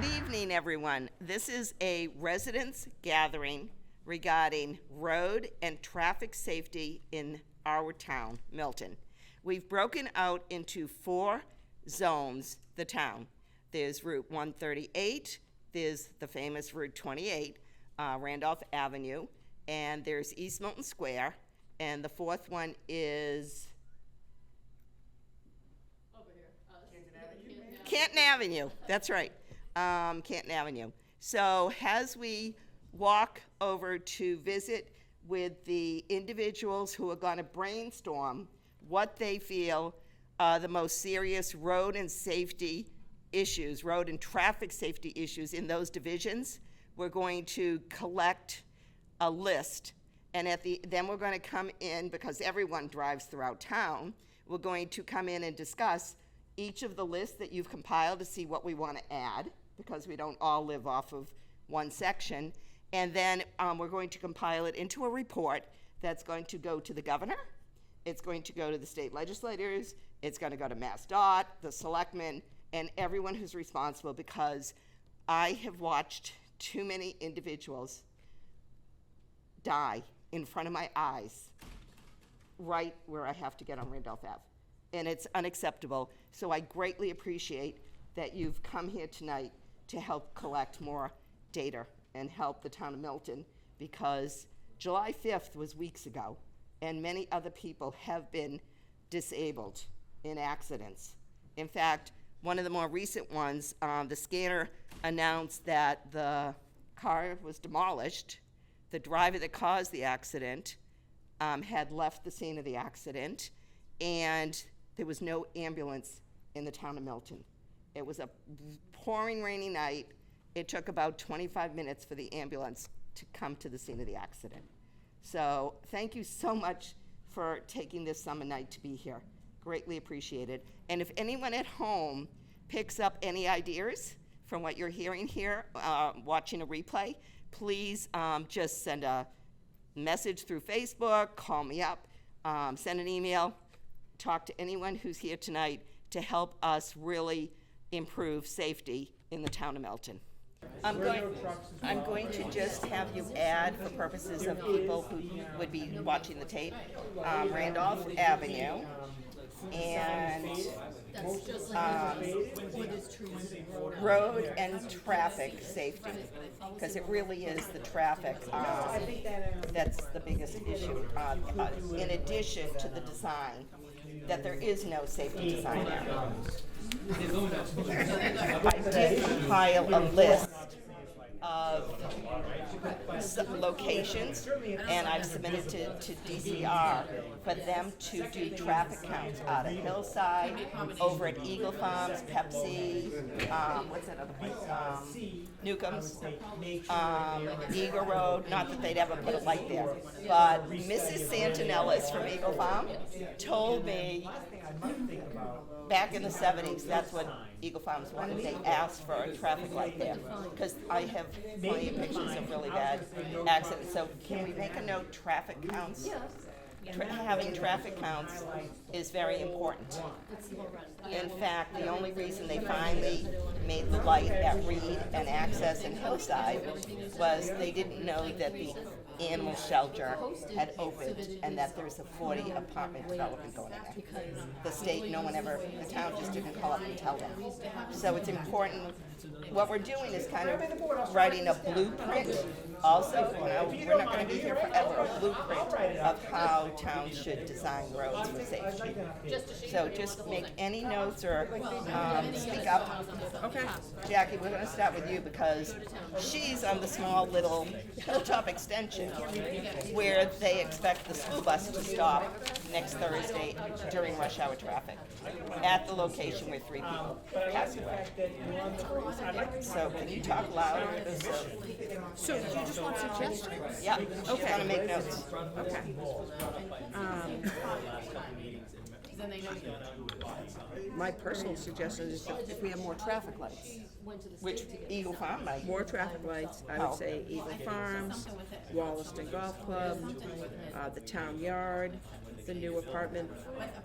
Good evening, everyone. This is a residents gathering regarding road and traffic safety in our town, Milton. We've broken out into 4 zones, the town. There's Route 138, there's the famous Route 28, Randolph Avenue, and there's East Milton Square, and the 4th one is Canton Avenue, that's right, Canton Avenue. So as we walk over to visit with the individuals who are going to brainstorm what they feel are the most serious road and safety issues, road and traffic safety issues in those divisions, we're going to collect a list. And then we're going to come in, because everyone drives throughout town, we're going to come in and discuss each of the lists that you've compiled to see what we want to add, because we don't all live off of one section. And then we're going to compile it into a report that's going to go to the governor, it's going to go to the state legislators, it's going to go to MassDOT, the selectmen, and everyone who's responsible, because I have watched too many individuals die in front of my eyes right where I have to get on Randolph Ave. And it's unacceptable. So I greatly appreciate that you've come here tonight to help collect more data and help the town of Milton, because July 5th was weeks ago, and many other people have been disabled in accidents. In fact, one of the more recent ones, the scanner announced that the car was demolished. The driver that caused the accident had left the scene of the accident, and there was no ambulance in the town of Milton. It was a pouring rainy night. It took about 25 minutes for the ambulance to come to the scene of the accident. So thank you so much for taking this summer night to be here. Greatly appreciated. And if anyone at home picks up any ideas from what you're hearing here, watching a replay, please just send a message through Facebook, call me up, send an email, talk to anyone who's here tonight to help us really improve safety in the town of Milton. I'm going to just have you add, for purposes of people who would be watching the tape, Randolph Avenue, and road and traffic safety, because it really is the traffic that's the biggest issue, in addition to the design, that there is no safety design there. I did compile a list of locations, and I've submitted to DCR for them to do traffic counts out of Hillside, over at Eagle Farms, Pepsi, what's that other place? Newcomb's, Eagle Road, not that they'd ever put a light there, but Mrs. Santinellis from Eagle Farm told me back in the 70s, that's what Eagle Farms wanted. They asked for a traffic light there, because I have plenty of pictures of really bad accidents. So can we make a note, traffic counts? Having traffic counts is very important. In fact, the only reason they finally made the light at Reed and Access and Hillside was they didn't know that the animal shelter had opened and that there's a 40 apartment development going in there. The state, the town just didn't call up and tell them. So it's important. What we're doing is kind of writing a blueprint also. We're not going to be here forever. A blueprint of how towns should design roads for safety. So just make any notes or speak up. Okay. Jackie, we're going to start with you, because she's on the small little Hilltop extension where they expect the school bus to stop next Thursday during rush hour traffic at the location where 3 people passed away. So can you talk louder? So you just want suggestions? Yeah, she's going to make notes. Okay. My personal suggestion is that if we have more traffic lights. Which Eagle Farm might. More traffic lights, I would say Eagle Farms, Wollaston Golf Club, the town yard, the new apartment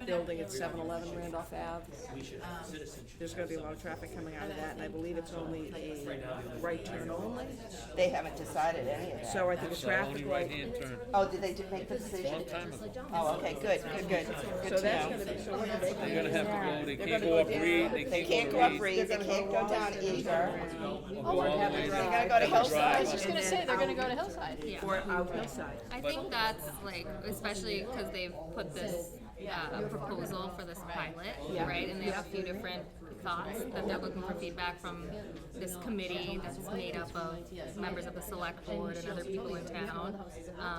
building at 711 Randolph Ave. There's gonna be a lot of traffic coming out of that, and I believe it's only a right turn only. They haven't decided any of that. So I think a It's the only traffic light, right-hand turn. Oh, did they make the decision? Long time ago. Oh, okay, good. so to that's know. gonna be, so what are they? They're gonna have to go, they can't gonna go go up down. Reed, They can't go up Reed, they can't go down Eager. Go all the way They down. gotta go to Hillside. I was just gonna say, they're gonna go to Hillside. Yeah. Or out Hillside. I think that's like, especially because they've put this proposal for this pilot, right? And they have a few different thoughts that they're looking for feedback from this committee that's made up of members of the select board and other people in town.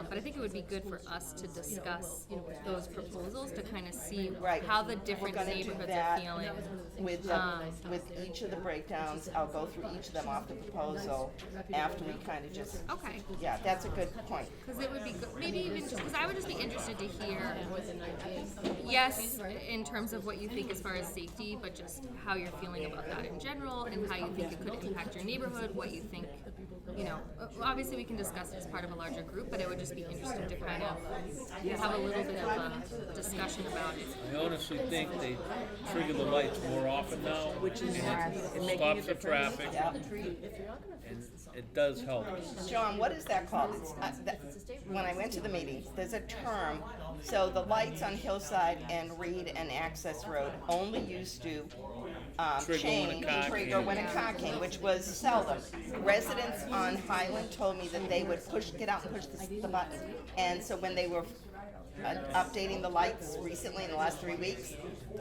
But I think it would be good for us to discuss those proposals to kind of see Right. how the different We're gonna do neighborhoods that are feeling. with each of the breakdowns. I'll go through each of them off the proposal after we kind of just, Okay. yeah, that's a good point. Because it would be good, maybe even just, because I would just be interested to hear, yes, in terms of what you think as far as safety, but just how you're feeling about that in general, and how you think it could impact your neighborhood, what you think, obviously we can discuss it as part of a larger group, but it would just be interesting to kind of have a little bit of a discussion about it. I honestly think they trigger the lights more often now, Which is and it stops the traffic, and it does help. John, what is that called? When I went to the meeting, there's a term. So the lights on Hillside and Reed and Access Road only used to Trigger when a change, car trigger came. when a car came, which was seldom. Residents on Highland told me that they would get out and push the button. And so when they were updating the lights recently in the last 3 weeks,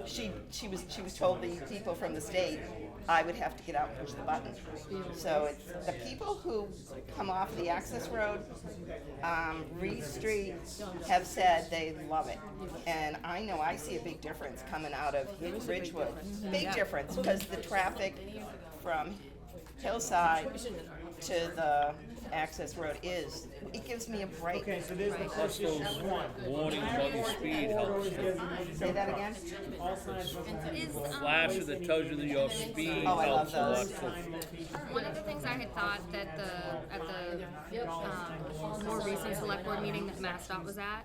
she was told the people from the state I would have to get out and push the button. So it's the people who come off the access road, Reed Street, have said they love it. And I know I see a big difference coming out of Ridgewood. Big difference, because the traffic from Hillside to the access road it gives me a break. Plus those warning buggy speed helps. Say that again? Is, Flasher that tells you that your speed Oh, I love helps a lot those. too. one of the things I had thought that at the more recent select board meeting that MassDOT was at,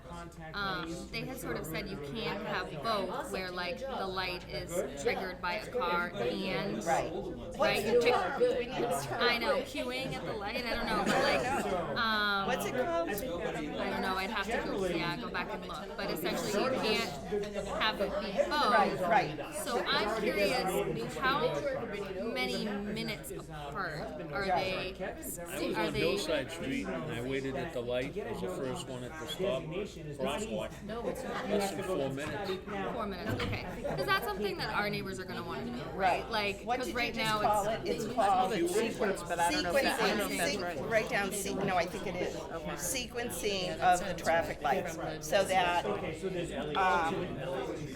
they had sort of said you can't have both, where like the light is triggered by a car and Right. right. What's the term? We need a term. I know, queuing at the light. I don't know, but like, What's it called? I don't know. I'd have to go back and look. But essentially, you can't have it be both. Right. So I'm curious, how many minutes apart are they? I was on Hillside Street and I waited at the light, it was the first one at the stop, crosswalk, less than 4 minutes. 4 minutes, okay. Because that's something that our neighbors are going to want to know, Right. Like, What because did right you just now call it? It's called Sequence, but I don't know if that- I don't know if that's sequencing. right. Write down no, I think it is. Sequencing of the traffic lights, so that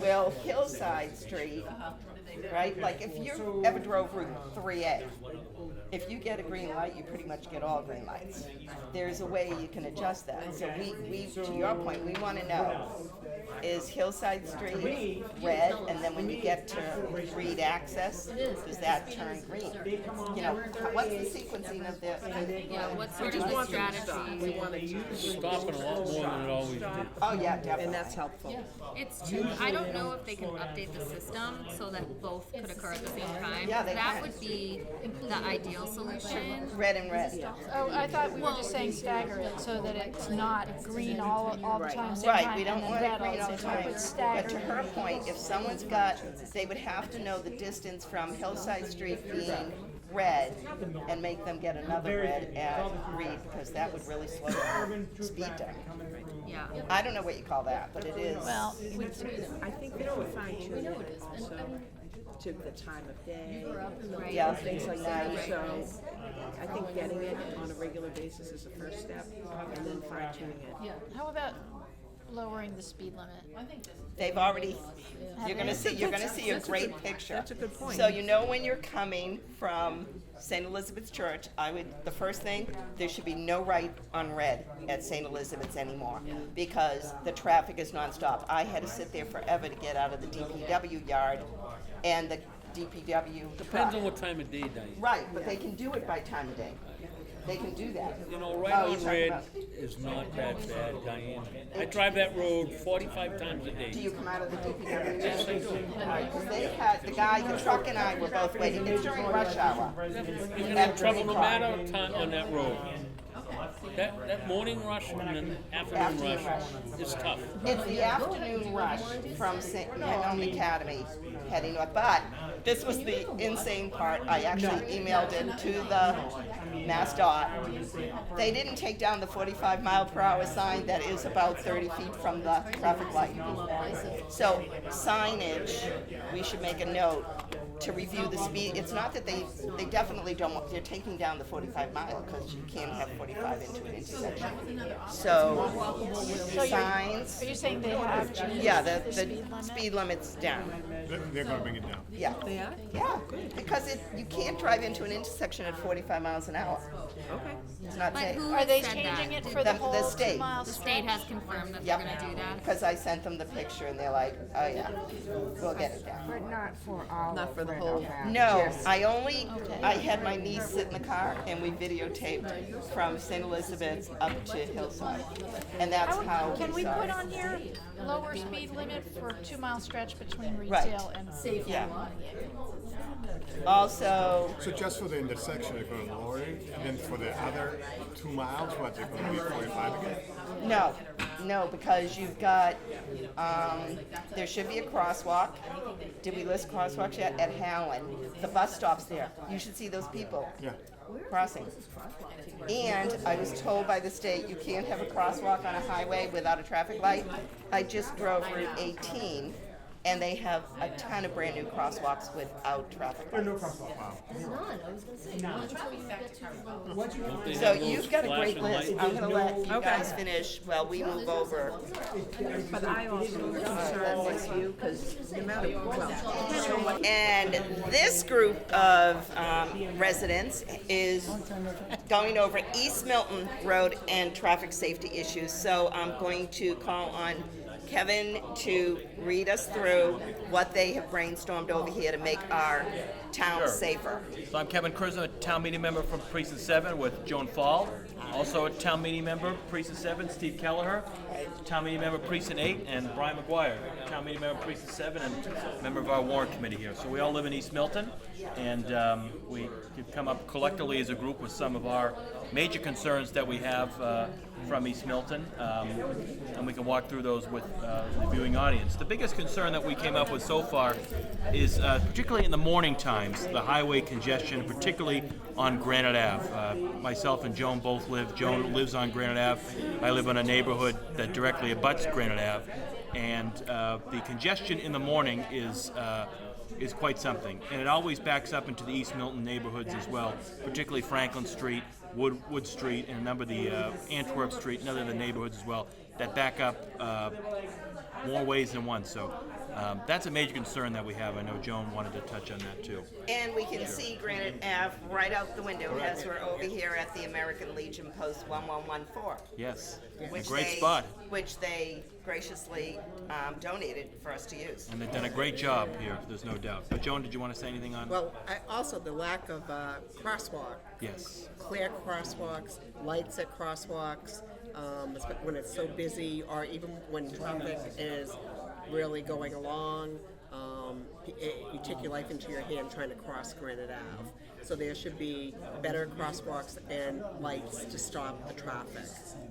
will Hillside Street, right? Like if you ever drove Route 3A, if you get a green light, you pretty much get all green lights. There's a way you can adjust that. So we to your point, we want to know, is Hillside Street red, and then when you get to Reed Access, does that turn green? What's the sequencing of the? yeah, what's sort of the strategy? We want to use Stopping a lot more than it always did. Oh yeah, definitely. and that's helpful. It's too, I don't know if they can update the system so that both could occur at the same time. Yeah, they That can. would be the ideal solution. Red and red. Oh, I thought we were just saying stagger it so that it's not green all the time, same Right, time, we don't and want then it red all green the all the same time. time. But stagger. But to her point, if someone's got, they would have to know the distance from Hillside Street being red and make them get another red at Reed, because that would really slow the speed down. Yeah. I don't know what you call that, but it is. Well, I think we should fine tune it also to the time of day, Yeah, things like that. Right. So I think getting it on a regular basis is the first step, and then fine tuning it. how about lowering the speed limit? They've already, you're gonna see a great picture. That's a good point. So when you're coming from St. Elizabeth's Church, the first thing, there should be no right on red at St. Elizabeth's anymore, because the traffic is nonstop. I had to sit there forever to get out of the DPW yard, and the DPW. Depends on what time of day, Diane. Right, but they can do it by time of day. they can do that. You know, right Oh, you're on talking red about- is not that bad, Diane. I drive that road 45 times a day. Do you come out of the DPW? Yes, I do. Because they had, the truck and I were both waiting, it's during rush hour. You're gonna have trouble no matter time on that road. That morning rush and then afternoon rush is tough. It's the afternoon rush from St. Milton Academy heading north, but this was the insane part. I actually emailed it to the MassDOT. They didn't take down the 45-mile-per-hour sign that is about 30 feet from the traffic light. So signage, we should make a note to review the speed. It's not that they definitely don't want, they're taking down the 45 mile because you can't have 45 into an intersection. So signs, Are you saying they have changed yeah, the the speed limit? speed limit's down. They're gonna bring it down. Yeah. They are? Yeah, because you can't drive into an intersection at 45 miles an hour. Okay. It's not But safe. who Are they said changing that? it for the The whole state. 2 mile The stretch? state has confirmed that Yep. they're gonna do that. Because I sent them the picture and they're like, oh yeah, we'll get it down. But not for all Not of for the Randolph whole- Ave, No, just- I had my niece sit in the car and we videotaped from St. Elizabeth's up to Hillside. And that's how Can we saw put it. on here lower speed limit for 2 mile stretch between Right. retail and safe? Yeah. Also, So just for the intersection, they're gonna lower it, and then for the other 2 miles, what, they're gonna be 45 again? no, because you've got, there should be a crosswalk. Did we list crosswalks yet? At Howland. The bus stop's there. You should see those people Yeah. crossing. And I was told by the state, you can't have a crosswalk on a highway without a traffic light. I just drove Route 18, and they have a ton of brand-new crosswalks without traffic lights. So you've got a great list. I'm gonna let you guys finish while we move over. But I also am concerned with you, because no matter, well, And this group of residents is going over East Milton Road and traffic safety issues. So I'm going to call on Kevin to read us through what they have brainstormed over here to make our town safer. So I'm Kevin Kurzman, a town meeting member from Precinct 7 with Joan Fall. Also a town meeting member, Precinct 7, Steve Kelleher. Town meeting member, Precinct 8, and Brian McGuire. Town meeting member, Precinct 7, and member of our warrant committee here. So we all live in East Milton, and we have come up collectively as a group with some of our major concerns that we have from East Milton, and we can walk through those with the viewing audience. The biggest concern that we came up with so far is particularly in the morning times, the highway congestion, particularly on Granite Ave. Myself and Joan both live. Joan lives on Granite Ave. I live in a neighborhood that directly abuts Granite Ave, and the congestion in the morning is quite something, and it always backs up into the East Milton neighborhoods as well, particularly Franklin Street, Wood Street, and a number of the Antwerp Street and other of the neighborhoods as well that back up more ways than one. So that's a major concern that we have. I know Joan wanted to touch on that too. And we can see Granite Ave right out the window as we're over here at the American Legion Post 1114. Yes, a which great they- spot, Which they graciously donated for us to use. and they've done a great job here. There's no doubt. But Joan, did you want to say anything on? well, also the lack of crosswalk, Yes. clear crosswalks, lights at crosswalks, when it's so busy, or even when traffic is really going along. You take your life into your hand trying to cross Granite Ave. So there should be better crosswalks and lights to stop the traffic.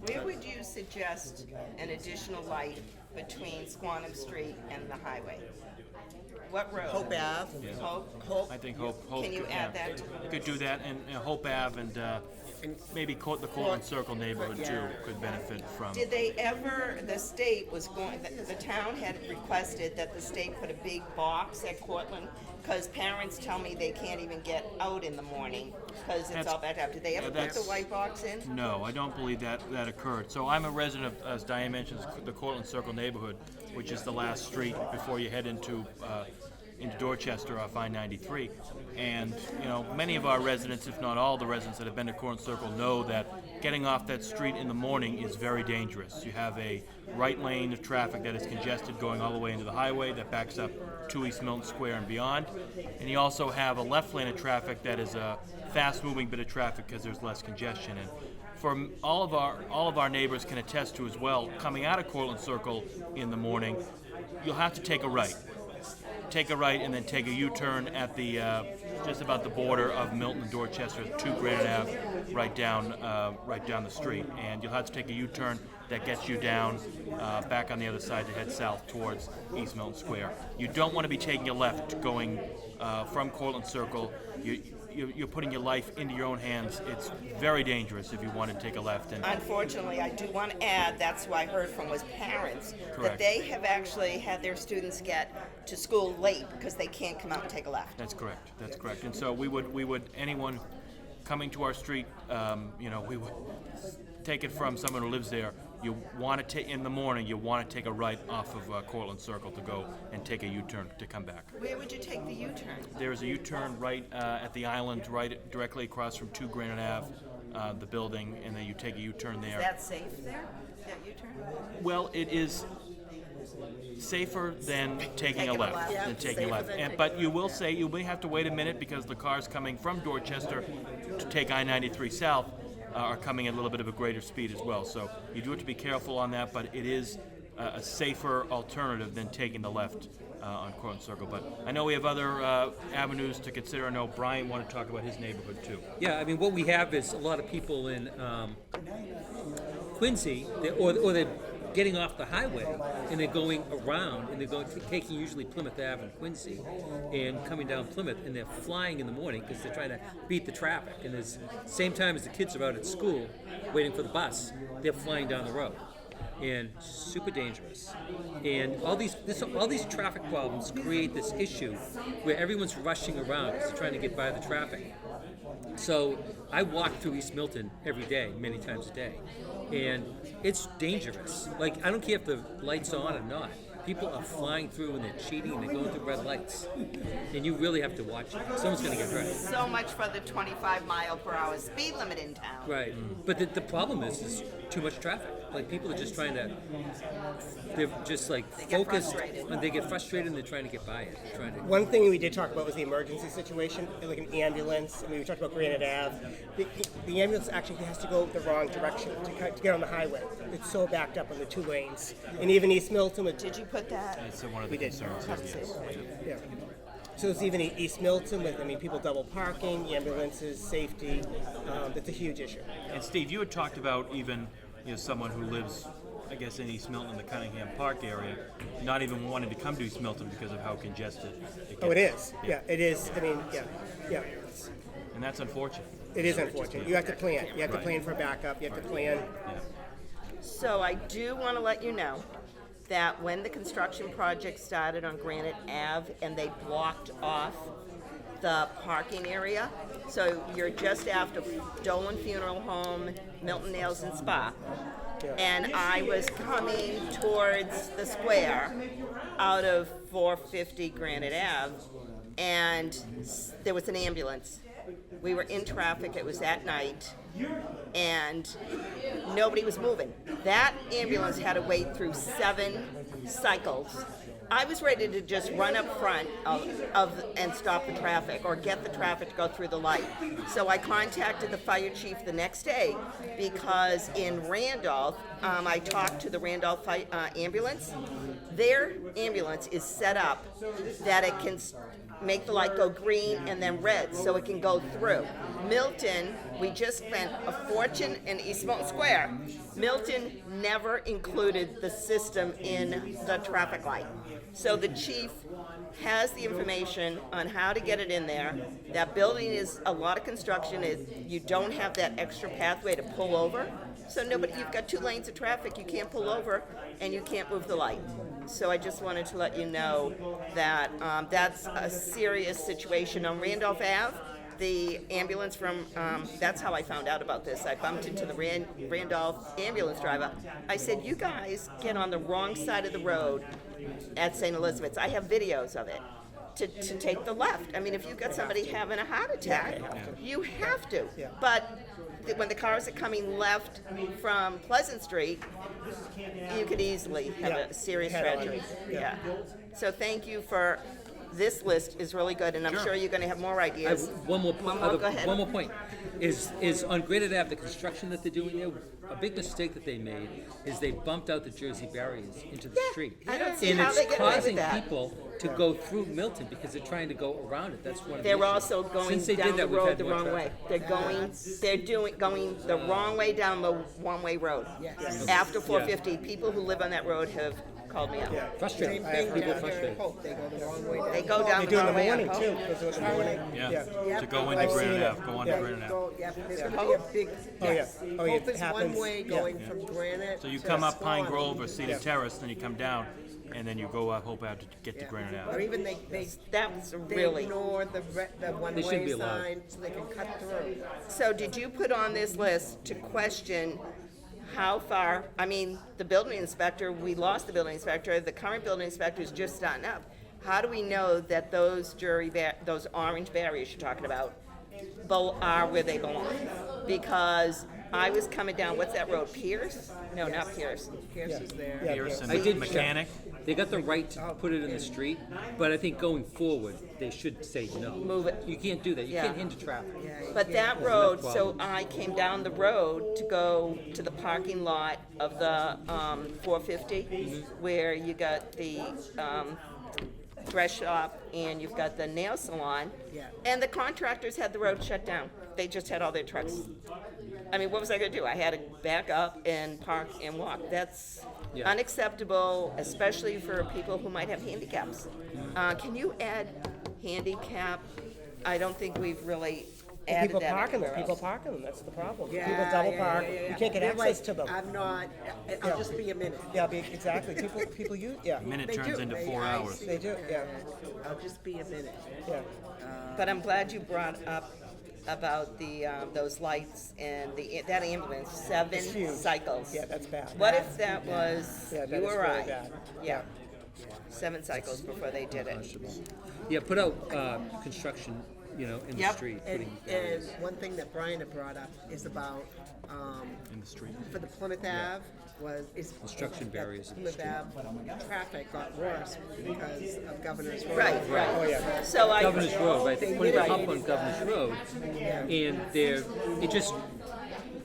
Where would you suggest an additional light between Squantum Street and the highway? What road? Hope Ave. Hope? I think Hope. Can you could- add yeah. that? You could do that, and Hope Ave, and maybe the Cortland Circle neighborhood too Yeah. could benefit from. Did they ever, the state was going, the town had requested that the state put a big box at Cortland, because parents tell me they can't even get out in the morning, because it's That's- all backed up. Did they ever put the that's- white box in? No, I don't believe that occurred. So I'm a resident of, as Diane mentions, the Cortland Circle neighborhood, which is the last street before you head into into Dorchester off I-93. And, many of our residents, if not all the residents that have been to Corn Circle, know that getting off that street in the morning is very dangerous. You have a right lane of traffic that is congested going all the way into the highway that backs up to East Milton Square and beyond. And you also have a left lane of traffic that is a fast-moving bit of traffic because there's less congestion. And for all of our neighbors can attest to as well, coming out of Cortlandt Circle in the morning, you'll have to take a right. Take a right and then take a U-turn at the just about the border of Milton and Dorchester to Granite Ave, right down the street. And you'll have to take a U-turn that gets you down back on the other side to head south towards East Milton Square. You don't want to be taking a left going from Cortlandt Circle. You're putting your life into your own hands. It's very dangerous if you want to take a left. And Unfortunately, I do want to add, that's who I heard from was parents, Correct. that they have actually had their students get to school late because they can't come out and take a left. That's correct. That's correct. And so we would anyone coming to our street, we would take it from someone who lives there. You want to take in the morning. You want to take a right off of Cortlandt Circle to go and take a U-turn to come back. Where would you take the U-turn? There is a U-turn right at the island, right directly across from 2 Granite Ave, the building, and then you take a U-turn there. Is that safe there, that U-turn? Well, it is safer than taking a left. Yeah, Than taking a safer left. than And, but you will say you may have to wait a minute because the cars coming from Dorchester to take I-93 south are coming at a little bit of a greater speed as well. So you do have to be careful on that, but it is a safer alternative than taking the left on Cortlandt Circle. But I know we have other avenues to consider. I know Brian wanted to talk about his neighborhood too. Yeah, I mean, what we have is a lot of people in Quincy, or they're getting off the highway and they're going around and they're taking usually Plymouth Ave and Quincy and coming down Plymouth, and they're flying in the morning because they're trying to beat the traffic. And there's same time as the kids are out at school waiting for the bus, they're flying down the road. And super dangerous. And all these traffic problems create this issue where everyone's rushing around because they're trying to get by the traffic. So I walk through East Milton every day, many times a day, and it's dangerous. Like, I don't care if the light's on or not. People are flying through and they're cheating and they're going through red lights. And you really have to watch it. Someone's going to get hurt. So much for the 25-mile-per-hour speed limit in town. Right. But the problem is too much traffic. Like, people are just trying to, they're just like get focused, frustrated. and they get frustrated and they're trying to get by it. They're trying to, One thing we did talk about was the emergency situation, like an ambulance. I mean, we talked about Granite Ave. The ambulance actually has to go the wrong direction to get on the highway. It's so backed up on the 2 lanes. And even East Milton, Did you put that? That's one of the We did. concerns. Yes. yeah. So it's even East Milton with, people double parking, ambulances, safety. That's a huge issue. And Steve, you had talked about even someone who lives, I guess, in East Milton, the Cunningham Park area, not even wanting to come to East Milton because of how congested it gets. Oh, it is. Yeah, it is. I mean, yeah. And that's unfortunate. It is unfortunate. You have to plan. You have to plan for backup. You have to plan. Yeah. So I do want to let you know that when the construction project started on Granite Ave and they blocked off the parking area, so you're just after Dolan Funeral Home, Milton Nails and Spa, and I was coming towards the square out of 450 Granite Ave, and there was an ambulance. We were in traffic, it was at night, and nobody was moving. That ambulance had to wait through 7 cycles. I was ready to just run up front and stop the traffic or get the traffic to go through the light. So I contacted the fire chief the next day because in Randolph, I talked to the Randolph ambulance. Their ambulance is set up that it can make the light go green and then red so it can go through. Milton, we just spent a fortune in East Milton Square. Milton never included the system in the traffic light. So the chief has the information on how to get it in there. That building is a lot of construction. You don't have that extra pathway to pull over. So you've got 2 lanes of traffic. You can't pull over and you can't move the light. So I just wanted to let you know that that's a serious situation on Randolph Ave. The ambulance from, that's how I found out about this. I bumped into the Randolph ambulance driver. I said, you guys get on the wrong side of the road at St. Elizabeth's. I have videos of it. to take the left. I mean, if you've got somebody having a heart attack, you have to. But when the cars are coming left from Pleasant Street, you could easily have a serious tragedy. Yeah. So thank you for, this list is really good, and I'm sure you're gonna have more I have ideas. one more Go ahead. one more point is on Granite Ave, the construction that they're doing there. A big mistake that they made is they bumped out the Jersey barriers into the street, I don't see and how it's they get away with causing that. people to go through Milton because they're trying to go around it. That's one of the They're issues. also going Since they down did the that, we've road had the more wrong way. traffic. Going the wrong way down the one-way road. After 450, people who live on that road have called me out. Frustrating. Same thing People down here in frustrated. Hope, they go the wrong way. They go down They the do in wrong the way on morning Hope. too. They do it in the morning. Yeah. To go into I've seen Granite it. Ave, go into Granite Ave. There's gonna be a big, Oh, yeah. yes. Oh, yeah, Hope it is happens. one way Yeah. going from Granite So you to come up Pine Swan. Grove or Cedar Terrace, then you come down, and then you go up Hope Ave to get to Granite Or Ave. even they That's they really. ignore the shouldn't one-way be allowed. sign so they can cut through. So did you put on this list to question how far, I mean, the building inspector, we lost the building inspector, the current building inspector is just starting up. How do we know that those those orange barriers you're talking about are where they belong? Because I was coming down, what's that road, Pierce? No, not Pierce. Pierce is there. Pearson, I did Mechanic. They got the right to put it in the street, but I think going forward, they should say no. Move it. You can't do that. You Yeah. can't hinder traffic. But that Yeah, road, no so problem. I came down the road to go to the parking lot of the 450, where you got the dress shop and you've got the nail salon. Yeah. And the contractors had the road shut down. They just had all their trucks. I mean, what was I gonna do? I had to back up and park and walk. That's Yeah. unacceptable, especially for people who might have handicaps. Can you add handicap? I don't think we've really added People that parking them. anywhere People else. parking them. That's the problem. Yeah, People double yeah, park. yeah, yeah. You can't get They're access like, to them. I'm not, I'll just be a minute. Yeah, exactly. People use. Yeah, Minute They turns do. into They- 4 I hours. see they do. Yeah, I'll just be a minute. yeah. But I'm glad you brought up about the those lights and that ambulance, 7 huge. cycles. Yeah, that's bad. What if that was Yeah, that you is or really I? bad. Yeah. 7 cycles before they did it. Yeah, put out construction, in the Yep. street. And, Putting and barriers. one thing that Brian had brought up is about, In the street. for the Plymouth Ave is. Construction that barriers in the Plymouth Ave traffic got worse because of Governor's Road. Right, right. Oh, yeah. So I. Governor's Road, right? They put it Right. up on Governor's Road, and it just,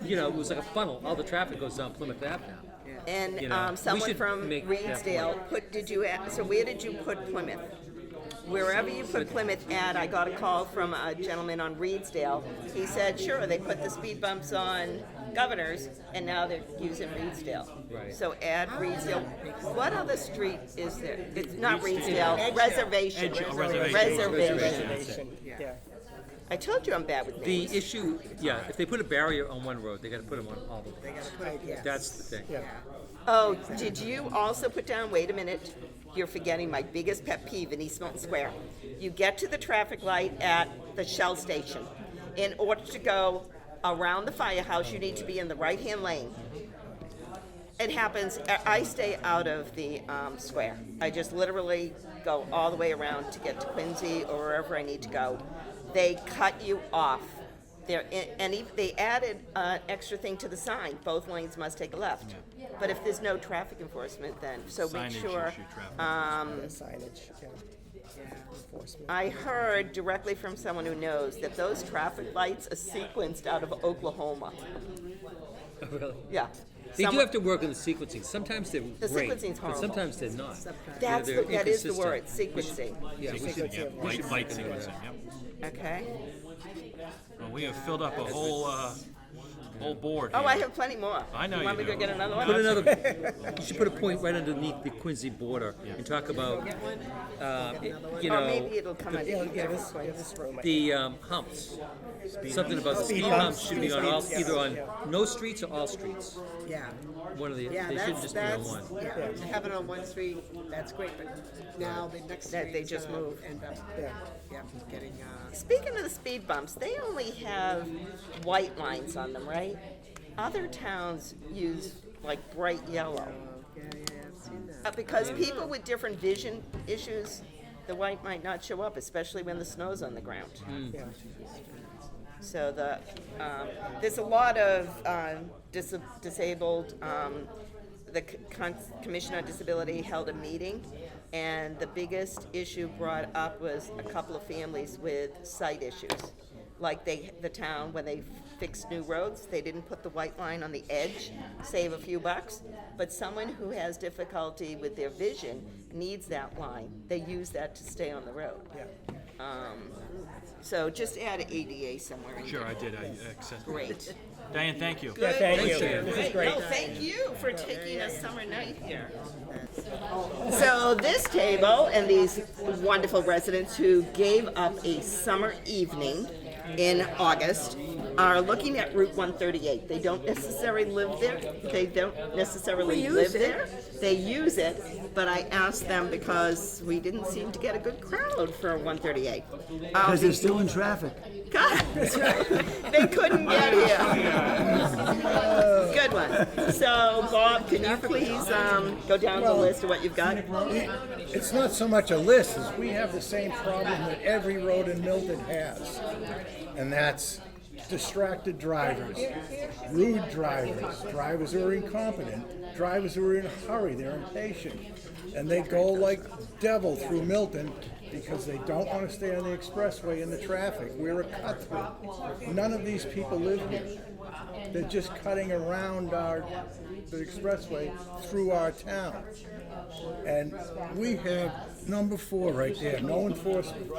it was like a funnel. All the traffic goes down Plymouth Ave now. And You know, we someone should from make that Reedsdale so where did you put Plymouth? Wherever you put Plymouth at, I got a call from a gentleman on Reedsdale. He said, sure, they put the speed bumps on Governors, and now they're using Reedsdale. Right. So add Reedsdale. What other street is there? It's not Reedsdale, Edgeville. Reservation. Reservation. Reservation. Reservation. Yeah. I told you I'm bad with The names. issue, if they put a barrier on one road, they got to put them on all of them. They gotta put it, yes. That's the thing. Yeah. Oh, did you also put down, wait a minute, you're forgetting my biggest pet peeve in East Milton Square. You get to the traffic light at the Shell station. In order to go around the firehouse, you need to be in the right-hand lane. It happens, I stay out of the square. I just literally go all the way around to get to Quincy or wherever I need to go. They cut you off. They added an extra thing to the sign, both lanes must take a left. But if there's no traffic enforcement then, so make Signage sure. issue, traffic. Signage. Yeah. Enforcement. I heard directly from someone who knows that those traffic lights are sequenced out of Oklahoma. Really? Yeah. They do Someone- have to work on the sequencing. Sometimes they're The great, sequencing's but horrible. sometimes they're not. That is the inconsistent. word, sequencing. Yeah, we should. Yeah, we should light make it sequencing, that. yep. Okay. Well, we have filled up a whole board Oh, here. I have plenty more. I know You want you me to do. get another Put one? another. You should put a point right underneath the Quincy border and talk about, Or maybe it'll come under Yeah, here. this room. the humps. Something about speed humps should be on all, either on no streets or all streets. Yeah. One of the. Yeah, They shouldn't that's, just be on that's, one. yeah, to have it on one street, that's great, but now the next That street they is just gonna move. end up, yeah, getting, Speaking of the speed bumps, they only have white lines on them, right? Other towns use like bright yellow. yeah, I've seen that. Because people with different vision issues, the white might not show up, especially when the snow's on the ground. Yeah. So there's a lot of disabled. The Commission on Disability held a meeting, and the biggest issue brought up was a couple of families with sight issues. Like the town, when they fixed new roads, they didn't put the white line on the edge, save a few bucks. But someone who has difficulty with their vision needs that line. They use that to stay on the road. So just add ADA somewhere in Sure, there. I did. I accepted. Great. Diane, thank you. Yeah, thank you. Great. This is great. No, thank you for taking a summer night here. So this table and these wonderful residents who gave up a summer evening in August are looking at Route 138. They don't necessarily live there. They don't necessarily live there. They use it, but I asked them because we didn't seem to get a good crowd for 138. Because they're still in traffic. God, they couldn't get here. Good one. So, Bob, can you please go down the list of what you've got? It's not so much a list as we have the same problem that every road in Milton has. And that's distracted drivers, rude drivers, drivers who are incompetent, drivers who are in a hurry, they're impatient. And they go like devil through Milton because they don't want to stay on the expressway in the traffic. We're a cut-through. None of these people live here. They're just cutting around the expressway through our town. And we have number 4 right there, no enforcement.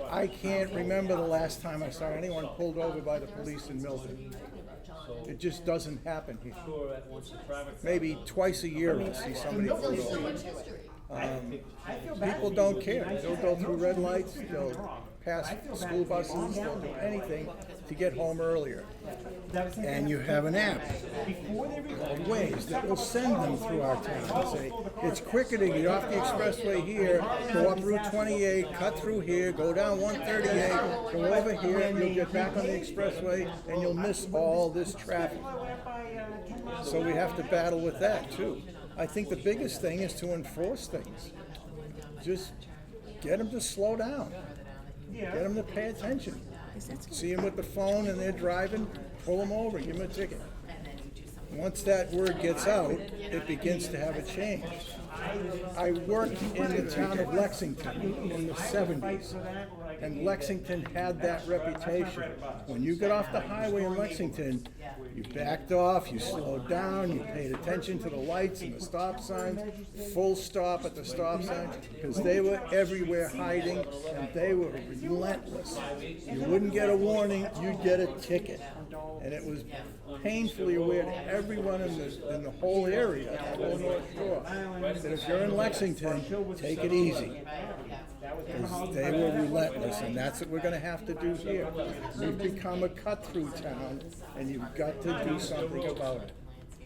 I can't remember the last time I saw anyone pulled over by the police in Milton. It just doesn't happen here. Maybe twice a year we'll see somebody pulled over. People don't care. They'll go through red lights, they'll pass school buses, they'll do anything to get home earlier. And you have an app of ways that will send them through our town and say, it's quicker to get off the expressway here, go up Route 28, cut through here, go down 138, go over here, and you'll get back on the expressway, and you'll miss all this traffic. So we have to battle with that, too. I think the biggest thing is to enforce things. Just get them to slow down. Get them to pay attention. See them with the phone and they're driving, pull them over, give them a ticket. Once that word gets out, it begins to have a change. I worked in the town of Lexington in the 70s, and Lexington had that reputation. When you got off the highway in Lexington, you backed off, you slowed down, you paid attention to the lights and the stop signs, full stop at the stop sign, because they were everywhere hiding, and they were relentless. You wouldn't get a warning, you'd get a ticket. And it was painfully aware to everyone in the whole area, the whole North Shore, that if you're in Lexington, take it easy. Because they were relentless, and that's what we're going to have to do here. We've become a cut-through town, and you've got to do something about it.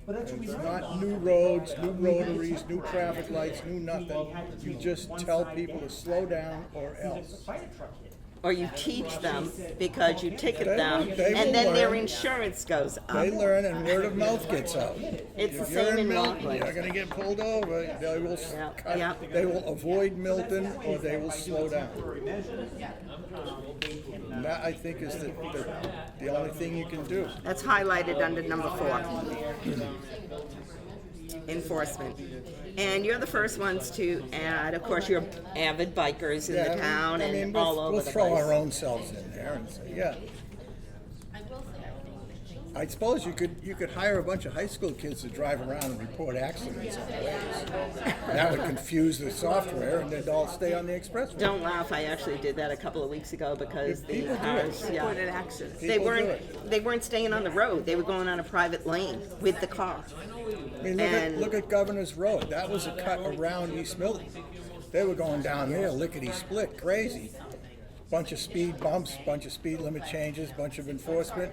And it's not new roads, new rotaries, new traffic lights, new nothing. You just tell people to slow down or else. Or you teach them because you ticket They them, will- they will and then their learn. insurance goes up. They learn, and word of mouth gets out. It's the If you're same in Milton, Rockland. you're going to get pulled over. They will Yeah. They will avoid Milton, or they will slow down. And that, I think, is the only thing you can do. That's highlighted under number 4. Enforcement. And you're the first ones to add, of course, you're avid bikers in the town I and mean, all we'll over the throw our place. own selves in there and say, yeah. I suppose you could hire a bunch of high school kids to drive around and report accidents on the ways. That would confuse the software, and they'd all stay on the expressway. Don't laugh, I actually did that a couple of weeks ago because the People do cars, it. yeah. People do They weren't staying on the road, they were going on a private lane with the car. I mean, And- look at Governor's Road. That was a cut around East Milton. They were going down there, lickety-split, crazy. Bunch of speed bumps, bunch of speed limit changes, bunch of enforcement.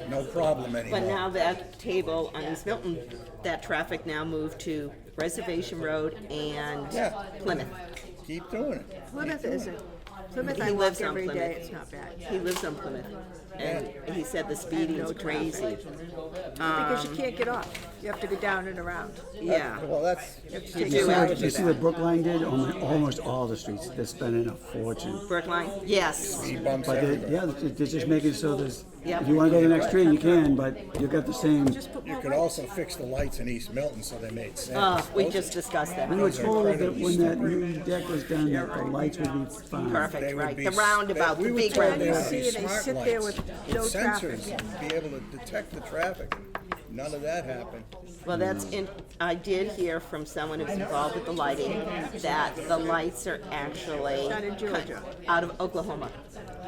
No problem anymore. But now that table on East Milton, that traffic now moved to Reservation Road and Yeah. Plymouth. Keep doing it. Plymouth isn't. Plymouth, I He walk lives on every day. Plymouth. It's not bad. He lives on Plymouth, and he said the speeding is crazy. Because you can't get off. You have to go down and around. Yeah. Well, that's. To take do it. You see what Brookline did? Almost all the streets, they're spending a fortune. Brookline? Yes. Speed bumps But everywhere. they're just making so there's, Yep. if you wanna go to the next street, you can, but you got the same. You could also fix the lights in East Milton so they made sense. We just discussed that. We were told that when that new deck was done, that the lights would be fine. Perfect, They would right. be The roundabout, we the were big told they roundabout. would be See, they smart sit there lights with no traffic. sensors and be able to detect the traffic. None of that happened. Well, I did hear from someone who's involved with the lighting that the lights are actually Not in Georgia. out of Oklahoma.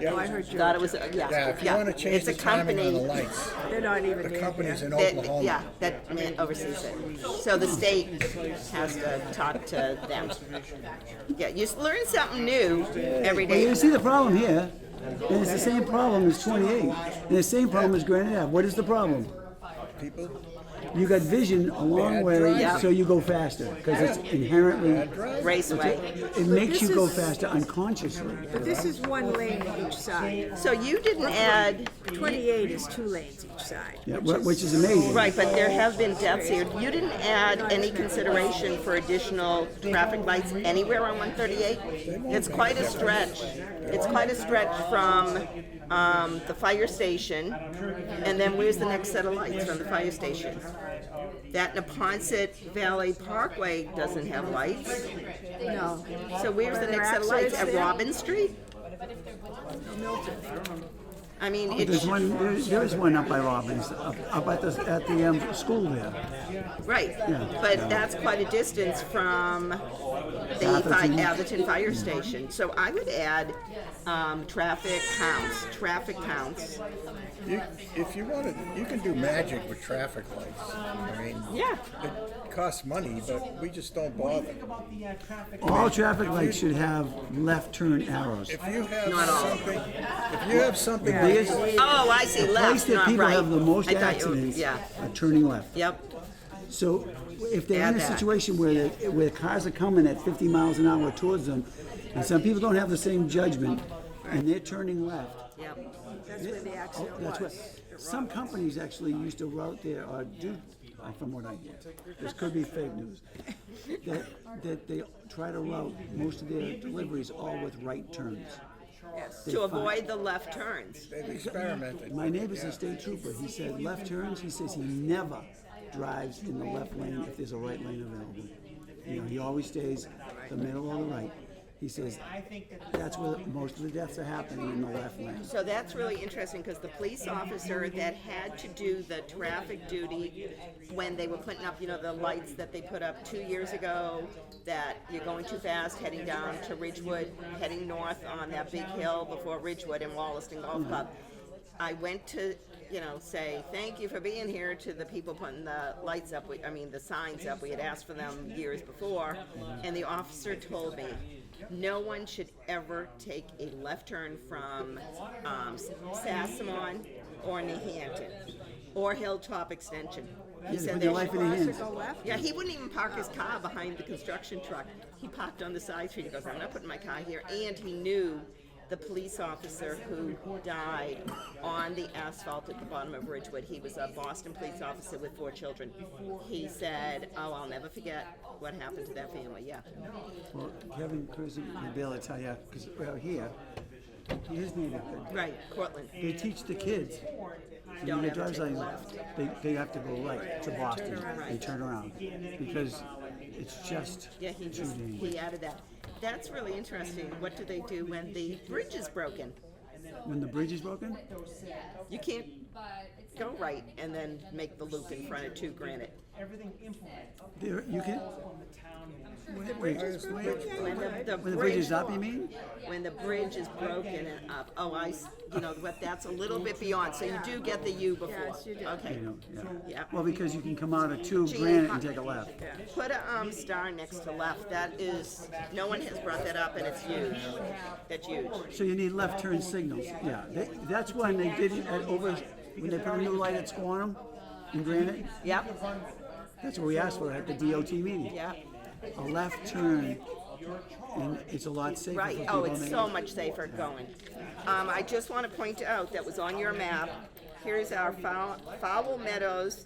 Yeah, Oh, I heard Thought it Georgia. was, yeah, if you want to change It's the a timing on the company lights, They're not even the near company's here. in that, Oklahoma. yeah, that oversees it. So the state has to talk to them. Yeah, you learn something new every Well, you day. see the problem here, and it's the same problem as 28, and the same problem as Granite Ave. What is the problem? People, You got vision a long Bad way, driving. so you go faster, because it's inherently, Raceway. it makes this you go is- faster unconsciously. But this is one lane each side. So you didn't add, 28 is 2 lanes each side. Yeah, which is amazing. right, but there have been deaths here. You didn't add any consideration for additional traffic lights anywhere on 138? It's quite a stretch. It's quite a stretch from the fire station, and then where's the next set of lights from the fire station? That Neponset Valley Parkway doesn't have lights. No. So where's the Are there next set of lights? At accidents there? Robin Street? Milton. I mean, There's it's, one, there is one up by Robbins, up at the school there. right, Yeah. but that's quite a distance from the Atherton Fire Station. So I would add traffic counts. if you want to, you can do magic with traffic lights. I mean, Yeah. it costs money, but we just don't bother. All traffic lights should have left turn arrows. If you have Not all. something, if you have something The biggest Oh, I see, place left, that not people right. have the most I thought you were- accidents Yeah, are turning left. yep, So if they're Add in a that. situation where cars are coming at 50 miles an hour towards them, and some people don't have the same judgment, and they're turning left, yep. That's where the accident that's what, was. some companies actually used to route their, or do, from what I hear, this could be fake news, that they try to route most of their deliveries all with right turns. Yes. To avoid the left turns. they've experimented. My neighbor's a state trooper. He said left turns. He says he never drives in the left lane if there's a right lane available. You know, he always stays the middle or the right. He says that's where most of the deaths are happening, in the left lane. So that's really interesting because the police officer that had to do the traffic duty when they were putting up, the lights that they put up 2 years ago, that you're going too fast heading down to Ridgewood, heading north on that big hill before Ridgewood and Wollaston Golf Club. I went to, say thank you for being here to the people putting the lights up, the signs up. We had asked for them years before, and the officer told me, no one should ever take a left turn from Sassamon or New Hampton or Hilltop Extension. He said Put they your life in your hands. yeah, he wouldn't even park his car behind the construction truck. He parked on the side street. He goes, I'm not putting my car here. And he knew the police officer who died on the asphalt at the bottom of Ridgewood. He was a Boston police officer with 4 children. He said, oh, I'll never forget what happened to that family. Yeah. Well, Kevin Cruzy will be able to tell you, because here, his neighborhood, Right, Cortland. they teach the kids. Don't When they ever drive take signs, left. they have to go right to Boston Right. and turn around, because it's just Yeah, he too dangerous. he added that. That's really interesting. What do they do when the bridge is broken? When the bridge is broken, You can't go right and then make the loop in front of 2 Granite. there, you can. When the When the bridge is up, you mean? When the bridge is broken and up. Oh, that's a little bit beyond, so you do get the U before. Yes, you do. Okay. Yeah. Yeah. Well, because you can come out of 2 Gee, Granite and take a left. Put a star next to left. That is, no one has brought that up, and it's huge. That's huge. So you need left turn signals. Yeah, that's when they did it when they put a new light at Squantum in Granite. Yep, That's what we asked for at the DOT meeting. yep. A left turn and it's a lot safer. Right, for oh, people it's on so the- much safer going. I just want to point out that was on your map. Here's our Fowl Meadows,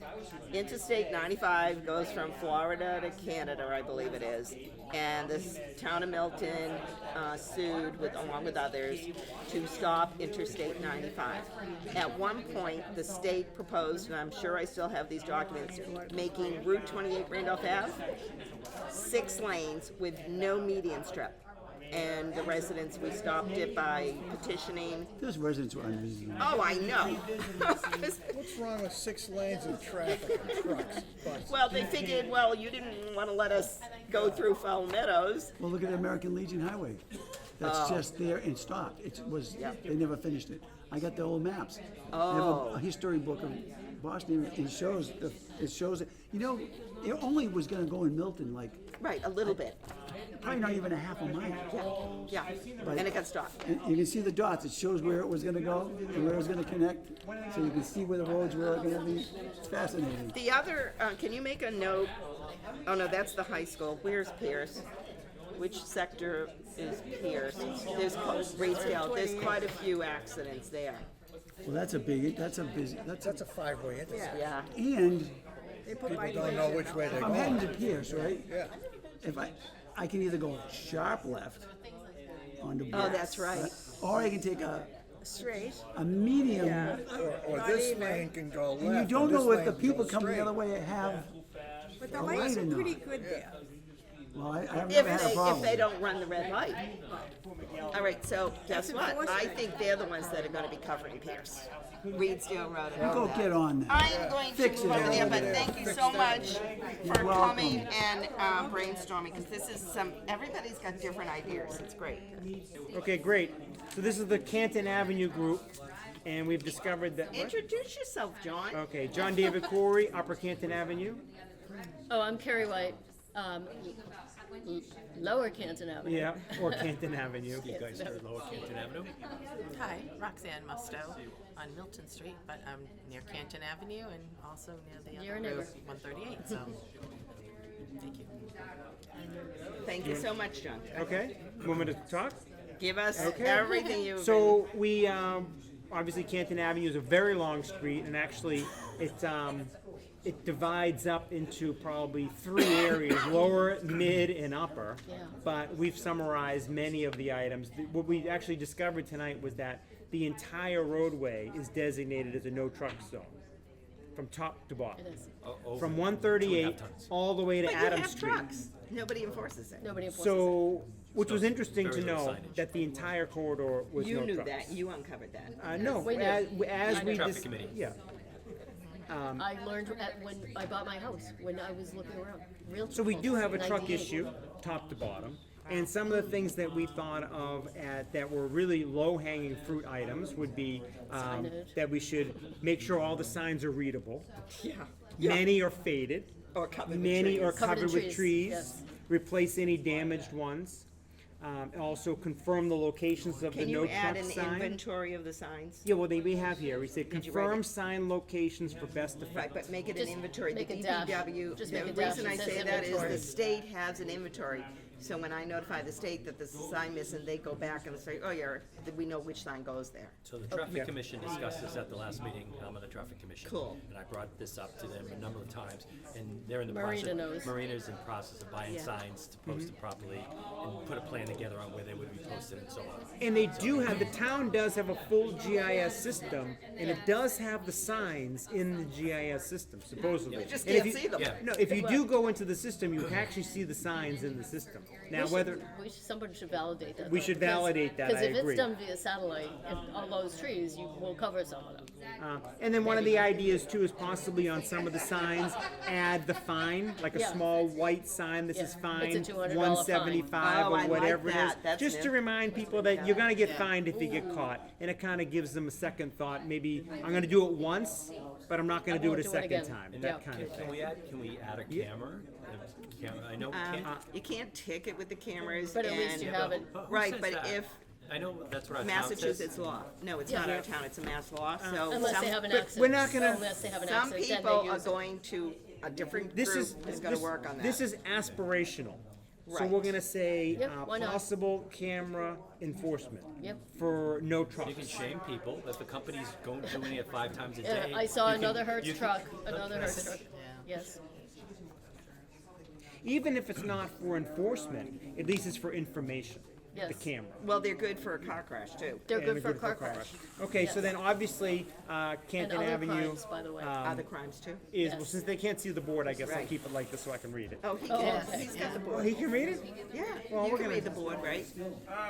Interstate 95 goes from Florida to Canada, I believe it is. And this town of Milton sued, along with others, to stop Interstate 95. At one point, the state proposed, and I'm sure I still have these documents, making Route 28 Randolph Ave 6 lanes with no median strip. And the residents, we stopped it by petitioning. Those residents were unreasonable. Oh, I know. What's wrong with 6 lanes of traffic and trucks, buses? Well, they figured, well, you didn't want to let us go through Fowl Meadows. Well, look at the American Legion Highway. That's just there and stopped. It was, they never finished it. I got the old maps. I have a history book of Boston. It shows it. You know, it only was going to go in Milton, like, Right, a little bit. probably not even a half a mile. Yeah, But- and it got stopped. And you can see the dots. It shows where it was going to go and where it was going to connect. So you can see where the roads were going to be. It's fascinating. The other, can you make a note? Oh, no, that's the high school. Where's Pierce? Which sector is Pierce? There's Reedsdale. There's quite a few accidents there. Well, that's a busy, that's a 5-way intersection. Yeah. and People don't know which way they're if I'm heading to going. Pierce, right? Yeah. If I can either go sharp left onto Oh, that's right. or I can take a Straight. medium. Or this lane can go left. And you don't and know this what lane the can people go coming the straight. other way have. But the a lights light are or not. pretty good there. Well, I've If never had a they, if problem. they don't run the red light. All right, so guess what? enforcement. I think they're the ones that are gonna be covering Pierce. Reedsdale Road and You all go that. get on that. I am going to Fix move it over there, over but there. thank you so much for welcome. coming and brainstorming, because this is everybody's got different ideas. It's great. Okay, great. So this is the Canton Avenue group, and we've discovered that. Introduce yourself, John. Okay, John David Corey, Upper Canton Avenue. Oh, I'm Carrie White, Lower Canton Avenue. Yeah, or Canton Avenue. You guys are Lower Canton Avenue? Hi, Roxanne Musto on Milton Street, but I'm near Canton Avenue and also near the You're a other neighbor. road, 138, so, thank you. Thank you so much, John. Okay, want me to talk? Give us Okay. everything you've So we obviously Canton Avenue is a very long street, and actually it divides up into probably 3 areas: lower, mid, and upper. Yeah. But we've summarized many of the items. What we actually discovered tonight was that the entire roadway is designated as a no truck zone, from top to bottom. It is. From 138 all the way to But you Adams have Street. trucks. Nobody enforces it. Nobody enforces So, which was interesting to very little know signage. that the entire corridor was You no knew trucks. that. You uncovered that. No, We as, did. as we Traffic dis- committee. yeah. I learned when I bought my house, when I was looking around. Real So we do have a truck 98. issue, top to bottom, and some of the things that we thought of that were really low-hanging fruit items would be Signage. that we should make sure all the signs are readable. Yeah. Many are faded. Or covered with Many are trees. Covered in covered with trees, trees. yes. Replace any damaged ones. Also confirm the locations of Can the no you add truck an sign. inventory of the signs? Yeah, well, we have here. We say Did you write confirm it? sign locations for best effect. Right, but make it an Just inventory. The make a dash. DPW, Just the make a dash reason I that says say that is inventory. the state has an inventory. So when I notify the state that there's a sign missing, they go back and say, oh, yeah, we know which sign goes there. So the Traffic Commission discussed this at the last meeting. I'm on the Traffic Commission. Cool. And I brought this up to them a number of times, and they're in the Marina process. knows. Marina's in process of buying signs to post them properly and put a plan together on where they would be posted and so on. And they do have, the town does have a full GIS system, and it does have the signs in the GIS system, supposedly. You just And if can't see them. Yeah. No, if you do go into the system, you can actually see the signs in the system. Now, whether, Somebody should validate that. We should validate that, I Because if agree. it's done via satellite, if all those trees, you will cover some of them. and then one of the ideas too is possibly on some of the signs, add the fine, like a Yeah. small white sign, this Yeah. is fine, It's a $200 175 fine. Oh, or I like whatever it is. that. That's Just to new. remind people that you're gonna get fined if you get caught, and it kinda gives them a second thought, maybe, I'm gonna do it once, but I'm not gonna do it a won't do it second again. time, Yeah. that kind of Can thing. we add a camera? I know we can't. You can't ticket with the cameras. But at least and- you have it. But who Right, says but that? if I know that's what our town says. Massachusetts law, no, it's Yeah. not our town, it's a mass law, so. Unless some- they have an but accident. we're not gonna- Unless they have an Some accident, then people they are use it. going to, a different This group is is gonna work on that. This is aspirational. So we're gonna say Yep, why not? possible camera enforcement Yep. for no trucks. You can shame people if the company's doing it 5 times a Yeah, day. I saw you can- another Hertz you can- truck, another Hertz truck. Yes. Even if it's not for enforcement, at least it's for information. Yes. The camera. Well, they're good for a car crash too. They're And good they're for car crash. Okay, so Yes. then obviously Canton other Avenue crimes, by the way. Other crimes too. is well, Yes. since they can't see the board, I guess I'll Right. keep it like this so I can read it. Oh, he Oh, can. okay. He's got the Oh, board. he can read it. Yeah. Well, you we're can gonna- read the board, right?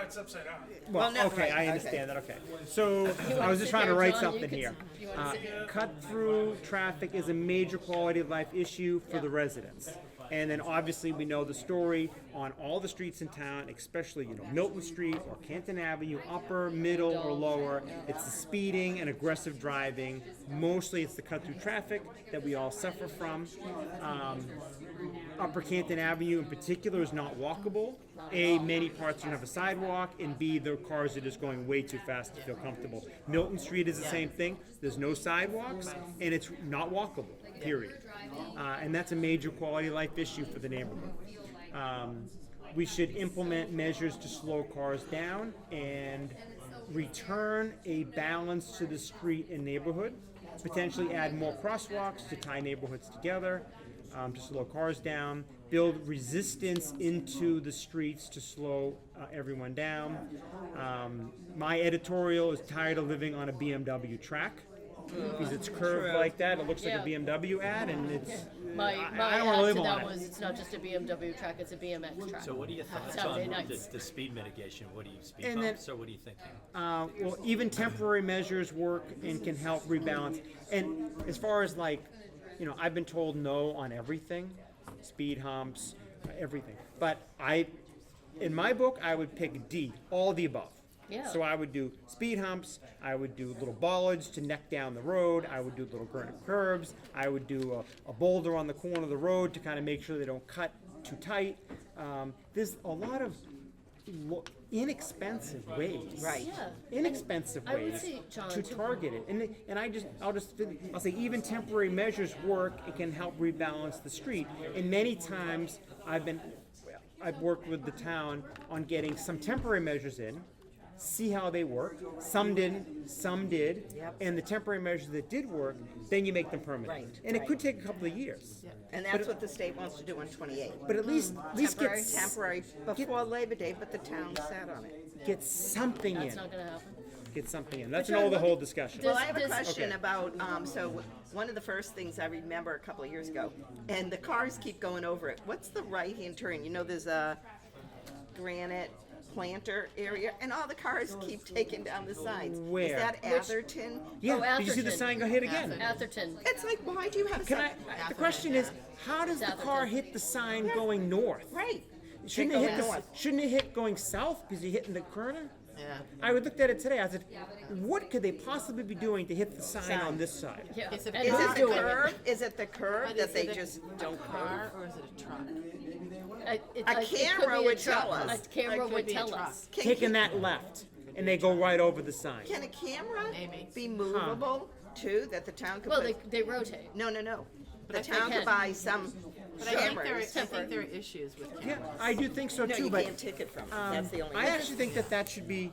It's upside down. Well, no, okay, right, I okay. understand that. Okay, so I wanna was just sit trying to there, write John? You something can here. sit- you wanna sit here? Cut-through traffic is a major quality of life issue for Yeah. the residents. And then obviously we know the story on all the streets in town, especially Milton Street or Canton Avenue, upper, middle, or lower. It's the speeding and aggressive driving. Mostly it's the cut-through traffic that we all suffer from. Upper Canton Avenue in particular is not walkable. A, many parts don't have a sidewalk, and B, the cars are just going way too fast to feel comfortable. Milton Street is the same thing. There's no sidewalks, and it's not walkable, period. And that's a major quality of life issue for the neighborhood. We should implement measures to slow cars down and return a balance to the street and neighborhood. Potentially add more crosswalks to tie neighborhoods together, to slow cars down. Build resistance into the streets to slow everyone down. My editorial is tired of living on a BMW track. Because it's curved like that, it looks like a Yeah. BMW ad, and it's. My I don't want to add live to on that it. was, it's not just a BMW track, it's a BMX track. So what are your thoughts Saturday on nights. the speed mitigation? What do you, speed And then- bumps, or what are you thinking? Well, even temporary measures work and can help rebalance. And as far as I've been told no on everything, speed humps, everything. But in my book, I would pick D, all the above. Yeah. So I would do speed humps, I would do little bollards to neck down the road, I would do little granite curbs, I would do a boulder on the corner of the road to kind of make sure they don't cut too tight. There's a lot of inexpensive ways. Right. Yeah. Inexpensive I would ways say, John, to to- target it. And I'll say even temporary measures work. It can help rebalance the street. And many times I've worked with the town on getting some temporary measures in, see how they work. Some didn't, some did. Yep. And the temporary measures that did work, then you make them permanent. Right, And it right. could take a couple of years. And that's what the state wants to do on 28. But at least Temporary, get temporary, before Labor Day, but the town sat on it. get something That's in. not gonna happen. Get something in. That's But John, the look whole at- discussion. Well, I have a This- question Okay. about, so one of the first things I remember a couple of years ago, and the cars keep going over it. What's the right-hand turn? There's a granite planter area, and all the cars keep taking down the signs. Where? Is that Which- Atherton? Yeah, Oh, did you see the Atherton. sign go hit again? Atherton. It's like, why do you have a Can sign? the question is, how does the Atherton. car hit the sign going north? Right. Shouldn't They it go hit north. shouldn't it hit going south because you're hitting the corner? Yeah. I looked at it today. I said, what could they possibly be doing to hit the sign on this side? Yeah. Is it And Is who's it the doing it? curve? Is it the curve But that is they it a- just a don't car curve? or is it a truck? It could camera be a would truck. tell us. A camera Or it would could be a tell truck. us. Taking that left, and they go right over the sign. Can a camera Maybe. be movable too, that the town could Well, put? they rotate. No. The I think town they could can. buy some But I think cameras. there are issues with Yeah, cameras. I do think so No, too. you But can't ticket from it. That's the only. I actually think that should be.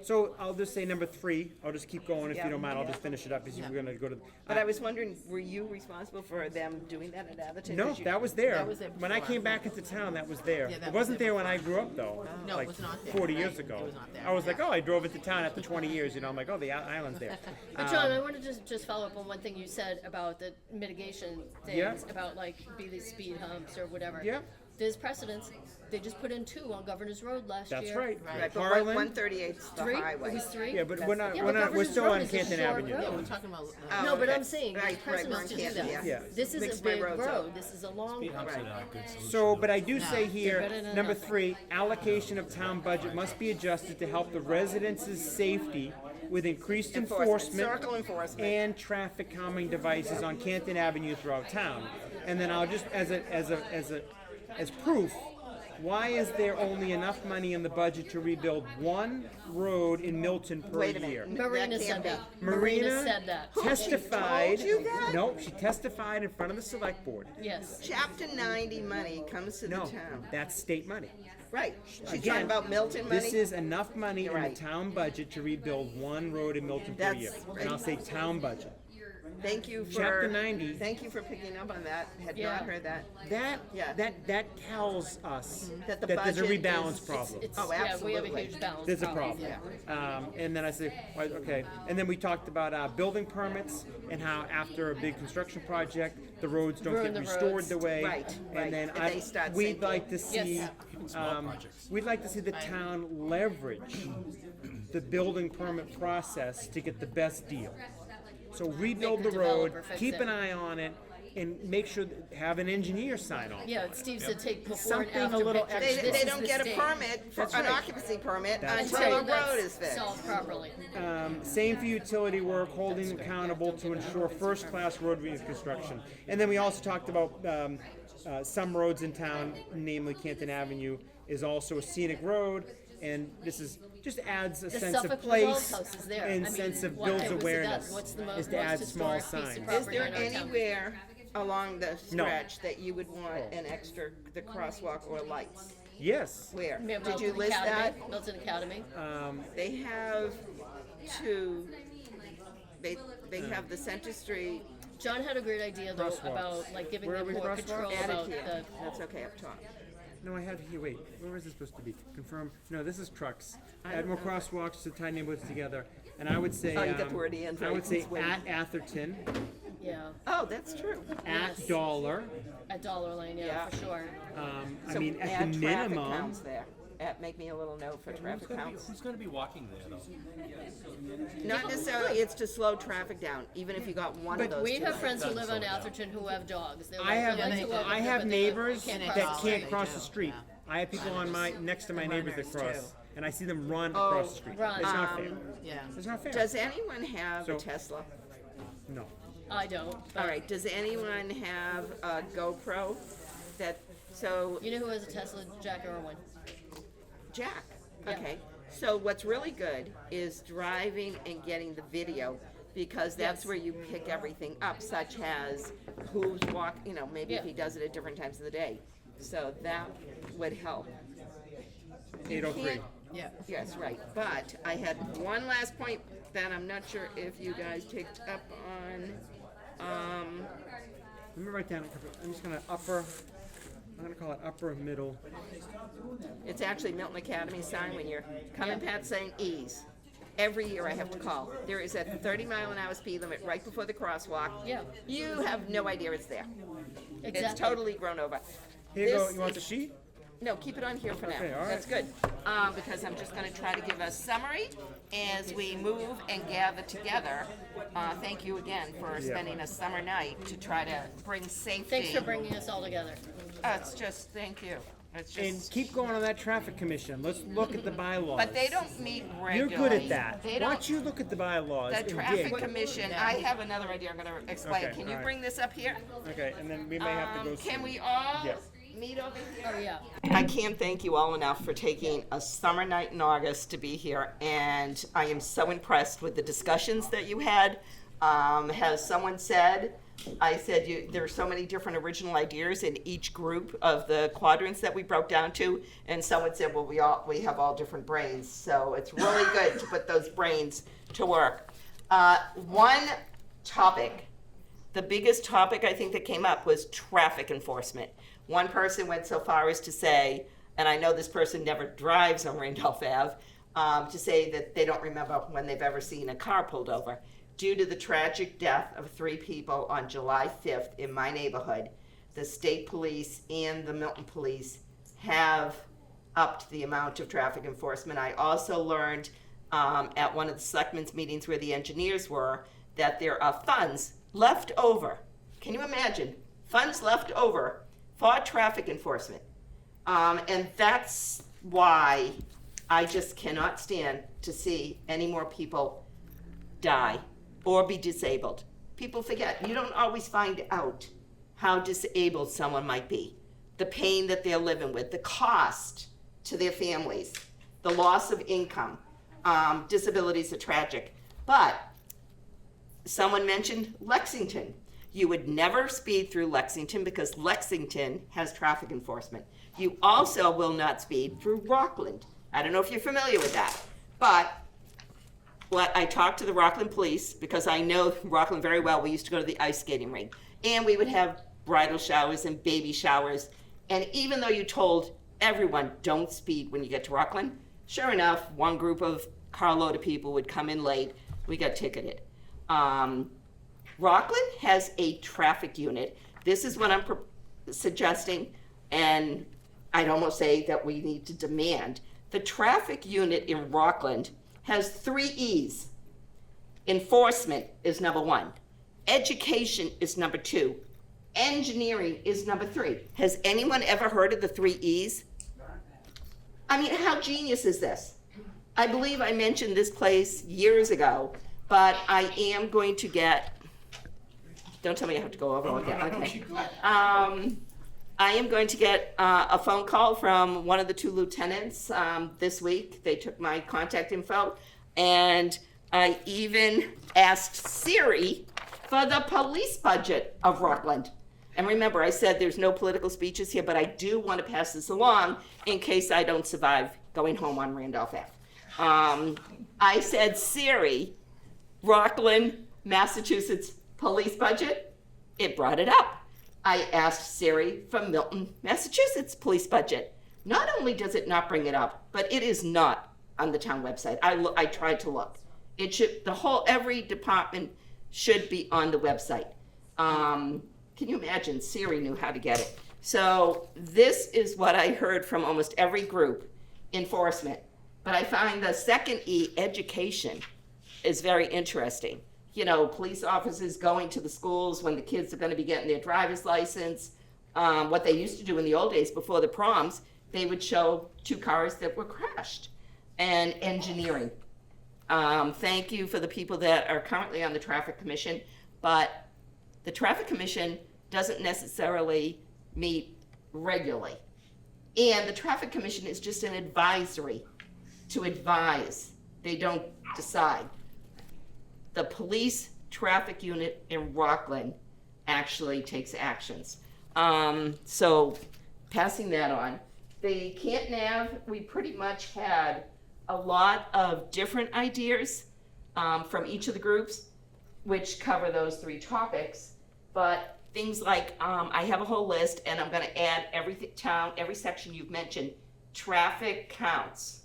So I'll just say number 3. I'll just keep going if Yeah. you don't mind. I'll just finish it up because we're going to go to. But I was wondering, were you responsible for them doing that at Atherton? No, 'Cause you- that was there. That was there When I before. came back into town, that was there. Yeah, that It was wasn't there there when I grew up, though. No, it like was not there. 40 Right. years ago. It was not there. I was like, oh, I drove into town after 20 years. I'm like, oh, the island's there. But John, I want to just follow up on one thing you said about the mitigation things, Yeah. about be these speed humps or whatever. Yeah. There's precedence. They just put in 2 on Governor's Road last That's year. right. Right, but Harlan. 138's the 3? highway. It was 3? Yeah, but we're not. Yeah, we're but not. We're Governor's still Road on is a Canton short Avenue. road. Yeah, we're talking about. No, but okay. I'm saying there's Right, right, precedence we're to in do Canton, that. yeah. This is Mixed a by big roads road. up. This is a long Speed humps road. are not a good solution. So, but I do say They're here, better than number nothing. 3, allocation of town budget must be adjusted to help the residents' safety with increased Enforcement, circle enforcement. and traffic calming devices on Canton Avenue throughout town. And then I'll just, as proof, why is there only enough money in the budget to rebuild one road in Milton per Wait a year? minute. Marina That said can't be. that. Marina said that. testified. She told you that? No, she testified in front of the select board. Yes. Chapter 90 money comes to the No, town. that's state money. Right. She's talking Again, about Milton money. This is enough money You're in right. the town budget to rebuild one road in Milton per That's year. right. And I'll say town budget. Thank you for Chapter 90. Thank you for picking up on that. Had Yeah. not heard that. That Yeah. that tells us That the there's a budget rebalance is- problem. It's, Oh, yeah, we absolutely. have a huge balance. There's a problem. And then I said, well, okay. And then we talked about building permits and how after a big construction project, the roads don't Ruin get the restored roads. the way. Right, And then and they start we'd sinking. like to see, Yes. we'd like to see the town leverage the building permit process to get the best deal. So rebuild Make the the road, developer fix keep it. an eye on it, and make sure, have an engineer sign off. Yeah, Steve said take before Something and a after little pictures. extra. They This is don't the get a state. permit for That's an right. occupancy permit That's until Until the road that's is fixed. solved properly. Same for utility work, holding accountable to ensure first-class road reconstruction. And then we also talked about some roads in town, namely Canton Avenue, is also a scenic road, and this is just adds a The sense Suffolk of place Revolve House is there. and I mean, sense of what builds was it awareness. done? What's the is to most add small historic piece of signs. property Is there in our town? anywhere along the No. stretch that you would want an extra, the crosswalk or lights? Yes. Where? We have Did you Milton list Academy, that? Milton Academy. They have two. They have the Center Street. John had a great idea though Crosswalks. about like giving Where are them we more crosswalks? control Added about here. the. That's okay up top. No, I have here. Wait, where is this supposed to be? Confirm. No, this is trucks. Add more crosswalks to tie neighborhoods together. And I would say, Oh, you got the word and, I right? would say It's wait. at Atherton, Yeah, Oh, that's true. at Dollar. at Dollar Lane, yeah, Yeah. for sure. I So mean, at add the traffic minimum, counts there. Make me a little note for traffic counts. Who's going to be walking there, though? Not necessarily, it's to slow traffic down, even if you got one of But those. we two. have friends who live on Atherton who have dogs. They're I like, have they like to walk up I there, have but neighbors can't that cross the can't street. cross the street. I have people on my next to my neighbors that runners, cross, too. and I see them run across the street. run. It's not fair. Yeah. It's not fair. Does anyone have So- a Tesla? No. I don't. But All right, does anyone have a GoPro? So, You know who has a Tesla? Jack Irwin. Jack, Yeah. okay. So what's really good is driving and getting the video, because that's Yes. where you pick everything up, such as who's maybe if Yeah. he does it at different times of the day. So that would help. 803. Can't- Yeah. Yes, right. But I had one last point that I'm not sure if you guys picked up on. Let me write down. I'm just gonna upper. I'm gonna call it upper middle. It's actually Milton Academy sign when you're coming past saying ease. Every year I have to call. There is a 30-mile-an-hour speed limit right before the crosswalk. Yeah. You have no idea it's there. It's Exactly. totally grown over. Here you go. This You want the is- sheet? No, keep it on here for now. Okay, all right. That's good. Because I'm just gonna try to give a summary as we move and gather together. Thank you again for spending a summer night to try to bring safety. Thanks for bringing us all together. It's just, thank you. It's And just, keep going on that traffic commission. Let's look at the bylaws. but they don't meet You're regularly. good at that. They Why don't. don't you look at the bylaws The and traffic dig? commission, I have another idea I'm gonna explain. Okay, Can you all right. bring this up here? Okay, and then we may have to go. Can we all Yes. meet over here? Oh, yeah. I can't thank you all enough for taking a summer night in August to be here, and I am so impressed with the discussions that you had. Has someone said, I said there are so many different original ideas in each group of the quadrants that we broke down to, and someone said, well, we have all different brains, so it's really good to put those brains to work. One topic, the biggest topic I think that came up was traffic enforcement. One person went so far as to say, and I know this person never drives on Randolph Ave, to say that they don't remember when they've ever seen a car pulled over. Due to the tragic death of 3 people on July 5th in my neighborhood, the state police and the Milton police have upped the amount of traffic enforcement. I also learned at one of the selectmen's meetings where the engineers were that there are funds left over. Can you imagine? Funds left over for traffic enforcement. And that's why I just cannot stand to see any more people die or be disabled. People forget. You don't always find out how disabled someone might be. the pain that they're living with, the cost to their families, the loss of income. Disabilities are tragic. But someone mentioned Lexington. You would never speed through Lexington because Lexington has traffic enforcement. You also will not speed through Rockland. I don't know if you're familiar with that, but I talked to the Rockland police because I know Rockland very well. We used to go to the ice skating rink, and we would have bridal showers and baby showers. And even though you told everyone don't speed when you get to Rockland, sure enough, one group of carload of people would come in late. We got ticketed. Rockland has a traffic unit. This is what I'm suggesting, and I'd almost say that we need to demand. The traffic unit in Rockland has 3 E's. Enforcement is number 1. Education is number 2. Engineering is number 3. Has anyone ever heard of the 3 E's? I mean, how genius is this? I believe I mentioned this place years ago, but I am going to get, don't tell me I have to go over again, okay. I am going to get a phone call from one of the 2 lieutenants this week. They took my contact info, and I even asked Siri for the police budget of Rockland. And remember, I said there's no political speeches here, but I do want to pass this along in case I don't survive going home on Randolph Ave. I said, Siri, Rockland, Massachusetts police budget. It brought it up. I asked Siri for Milton, Massachusetts police budget. Not only does it not bring it up, but it is not on the town website. I tried to look. It should, every department should be on the website. Can you imagine? Siri knew how to get it. So this is what I heard from almost every group, enforcement. But I find the second E, education, is very interesting. You know, police officers going to the schools when the kids are going to be getting their driver's license. What they used to do in the old days before the proms, they would show 2 cars that were crashed. And engineering. Thank you for the people that are currently on the Traffic Commission, but the Traffic Commission doesn't necessarily meet regularly. And the Traffic Commission is just an advisory to advise. They don't decide. The police traffic unit in Rockland actually takes actions. So passing that on. The Canton Ave, we pretty much had a lot of different ideas from each of the groups, which cover those 3 topics. But things like, I have a whole list, and I'm going to add every section you've mentioned, traffic counts.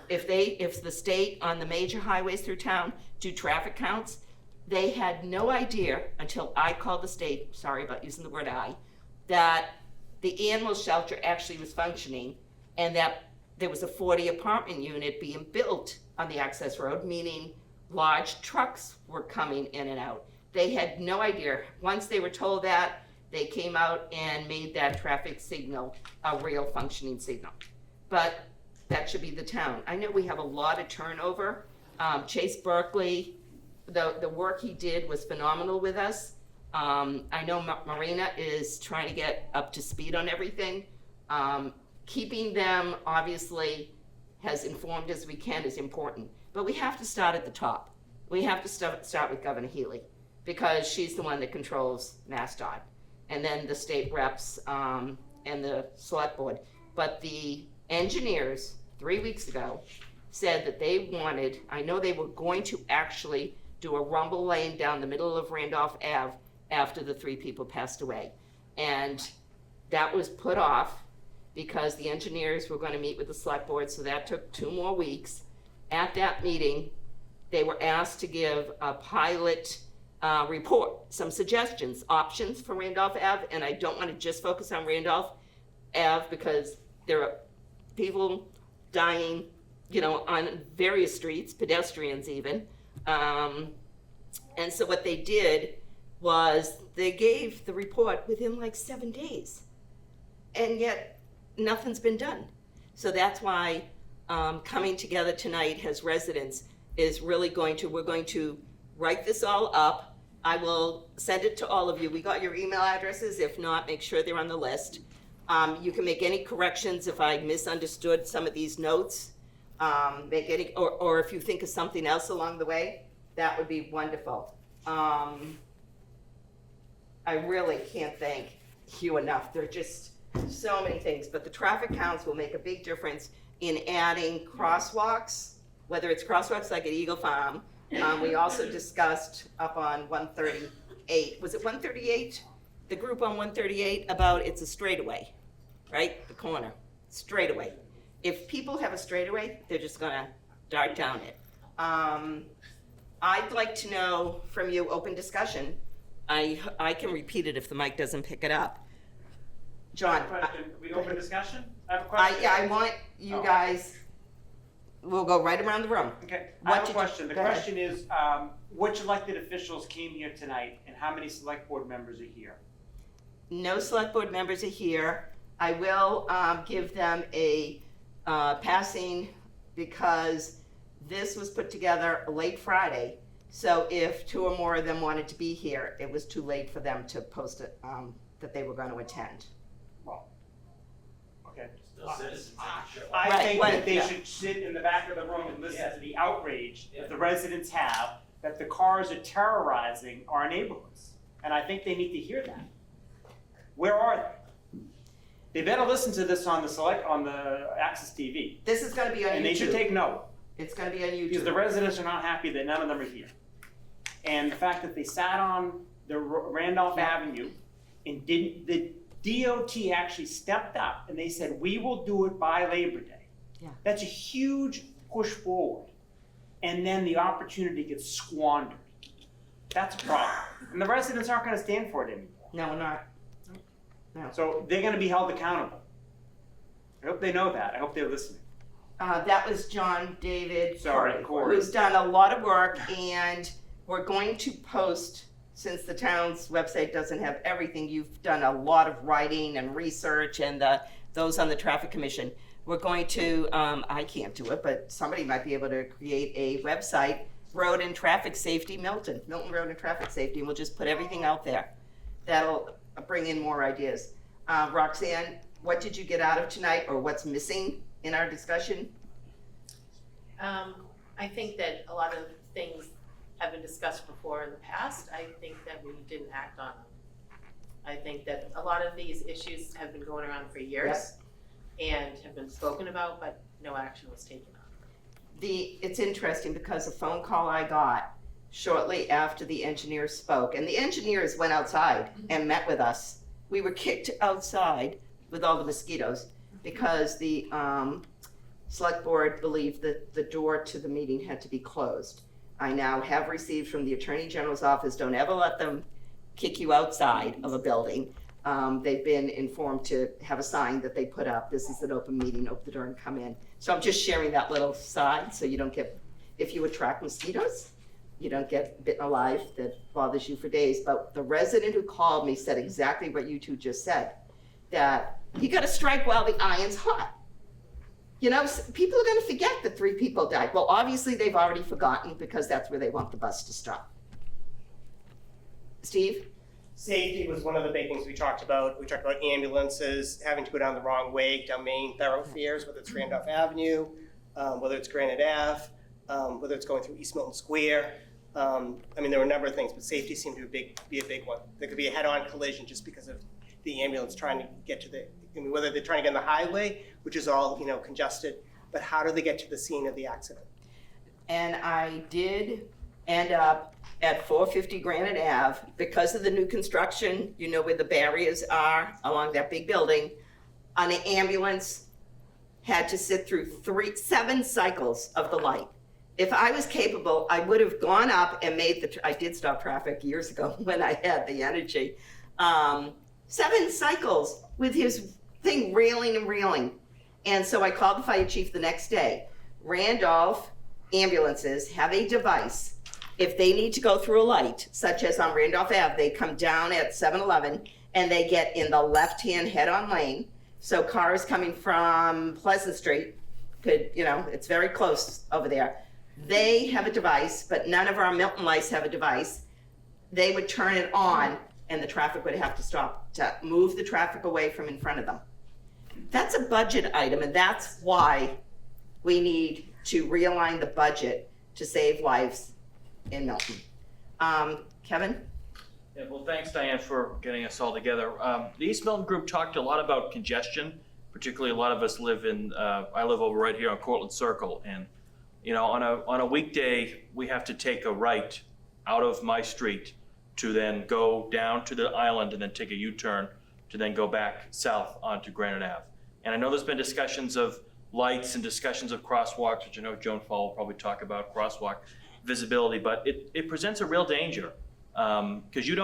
If the state on the major highways through town do traffic counts, they had no idea until I called the state, sorry about using the word I, that the animal shelter actually was functioning and that there was a 40 apartment unit being built on the access road, meaning large trucks were coming in and out. They had no idea. Once they were told that, they came out and made that traffic signal a real functioning signal. But that should be the town. I know we have a lot of turnover. Chase Berkeley, the work he did was phenomenal with us. I know Marina is trying to get up to speed on everything. Keeping them, obviously, as informed as we can is important. But we have to start at the top. We have to start with Governor Healy because she's the one that controls MassDOT. And then the state reps and the select board. But the engineers, 3 weeks ago, said that they wanted, I know they were going to actually do a rumble lane down the middle of Randolph Ave after the 3 people passed away. And that was put off because the engineers were going to meet with the select board, so that took 2 more weeks. At that meeting, they were asked to give a pilot report, some suggestions, options for Randolph Ave, and I don't want to just focus on Randolph Ave because there are people dying, you know, on various streets, pedestrians even. And so what they did was they gave the report within like 7 days. And yet nothing's been done. So that's why coming together tonight as residents is really we're going to write this all up, I will send it to all of you. We got your email addresses. If not, make sure they're on the list. You can make any corrections if I misunderstood some of these notes. Make any, or if you think of something else along the way, that would be wonderful. I really can't thank you enough. There are just so many things, but the traffic counts will make a big difference in adding crosswalks, whether it's crosswalks like at Eagle Farm. We also discussed up on 138, was it 138? The group on 138 about it's a straightaway, right? The corner, straightaway. If people have a straightaway, they're just gonna dart down it. I'd like to know from you, open discussion. I can repeat it if the mic doesn't pick it up. John. We open discussion? I have a question. I want you guys, we'll go right around the room. Okay, I have a did you- question. The go ahead. question is, which elected officials came here tonight and how many select board members are here? No select board members are here. I will give them a passing because this was put together late Friday. So if 2 or more of them wanted to be here, it was too late for them to post it, that they were going to attend. Well, okay. Right, I think well, that they yeah. should sit in the back of the room and listen to the outrage that the residents have, that the cars are terrorizing our neighborhoods. And I think they need to hear that. Where are they? They better listen to this on the Access TV. This is going to be on YouTube. And they should take note. It's going to be on YouTube. Because the residents are not happy that none of them are here. And the fact that they sat on the Randolph Avenue and the DOT actually stepped up and they said, we will do it by Labor Day. Yeah. That's a huge push forward. And then the opportunity gets squandered. That's a problem. And the residents aren't gonna stand for it anymore. No, we're not. No. So they're gonna be held accountable. I hope they know that. I hope they're listening. That was John David Corey. who's done a lot of work, and we're going to post, since the town's website doesn't have everything, you've done a lot of writing and research, and those on the traffic commission. We're going to, I can't do it, but somebody might be able to create a website, Road and Traffic Safety Milton Road and Traffic Safety, and we'll just put everything out there. That'll bring in more ideas. Roxanne, what did you get out of tonight, or what's missing in our discussion? I think that a lot of things have been discussed before in the past. I think that we didn't act on them. I think that a lot of these issues have been going around for years and have been spoken about, but no action was taken on. It's interesting because a phone call I got shortly after the engineers spoke, and the engineers went outside and met with us. We were kicked outside with all the mosquitoes because the select board believed that the door to the meeting had to be closed. I now have received from the Attorney General's office, don't ever let them kick you outside of a building. They've been informed to have a sign that they put up, this is an open meeting, open the door and come in. So I'm just sharing that little side so you don't get, if you attract mosquitoes, you don't get bitten alive that bothers you for days. But the resident who called me said exactly what you two just said, that you gotta strike while the iron's hot. You know, people are gonna forget that 3 people died. Well, obviously they've already forgotten because that's where they want the bus to stop. Steve? Safety was one of the big things we talked about. We talked about ambulances having to go down the wrong way, down main thoroughfares, whether it's Randolph Avenue, whether it's Granite Ave, whether it's going through East Milton Square. I mean, there were a number of things, but safety seemed to be a big one. There could be a head-on collision just because of the ambulance trying to get to whether they're trying to get on the highway, which is all, congested, but how do they get to the scene of the accident? And I did end up at 450 Granite Ave because of the new construction, where the barriers are along that big building. An ambulance had to sit through 7 cycles of the light. If I was capable, I would have gone up and I did stop traffic years ago when I had the energy. 7 cycles with his thing reeling and reeling. And so I called the fire chief the next day. Randolph ambulances have a device. If they need to go through a light, such as on Randolph Ave, they come down at 7-Eleven and they get in the left-hand head-on lane. So cars coming from Pleasant Street could, it's very close over there. They have a device, but none of our Milton lights have a device. they would turn it on and the traffic would have to stop to move the traffic away from in front of them. That's a budget item, and that's why we need to realign the budget to save lives in Milton. Kevin? Yeah, well, thanks, Diane, for getting us all together. The East Milton group talked a lot about congestion. Particularly, a lot of us live in. I live over right here on Cortlandt Circle, and on a weekday we have to take a right out of my street to then go down to the island and then take a U-turn to then go back south onto Granite Ave. And I know there's been discussions of lights and discussions of crosswalks, which I know Joan Fall will probably talk about crosswalk visibility, but it presents a real danger because you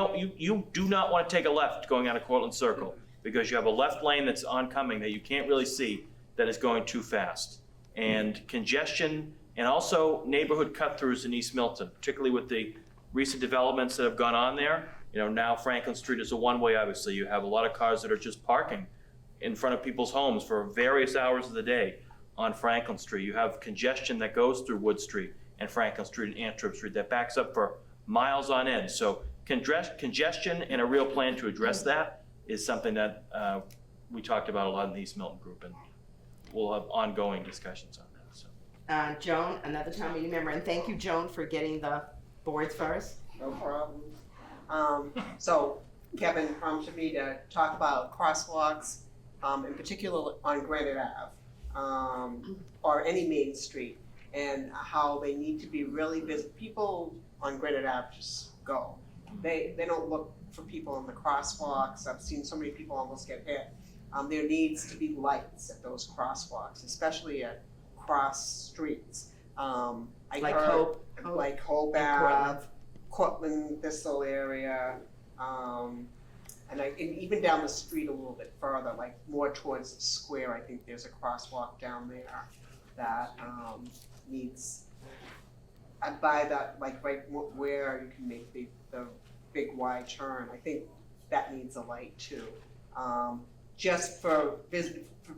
do not want to take a left going out of Cortlandt Circle because you have a left lane that's oncoming that you can't really see that is going too fast. And congestion and also neighborhood cut-throughs in East Milton, particularly with the recent developments that have gone on there. Now Franklin Street is a one-way, obviously. You have a lot of cars that are just parking in front of people's homes for various hours of the day on Franklin Street. You have congestion that goes through Wood Street and Franklin Street and Antwerp Street that backs up for miles on end. So congestion and a real plan to address that is something that we talked about a lot in the East Milton group, and we'll have ongoing discussions on that. So. Joan, another town meeting member, and thank you, Joan, for getting the boards for us. No problem. So Kevin prompted me to talk about crosswalks, in particular on Granite Ave, or any main street, and how they need to be really busy. People on Granite Ave just go. They don't look for people in the crosswalks. I've seen so many people almost get hit. There needs to be lights at those crosswalks, especially at cross streets. Like Hope Ave, Cortlandt, Thistle area, and even down the street a little bit further, like more towards the square. I think there's a crosswalk down there that needs. And by that, like right where you can make the big wide turn, I think that needs a light too, just for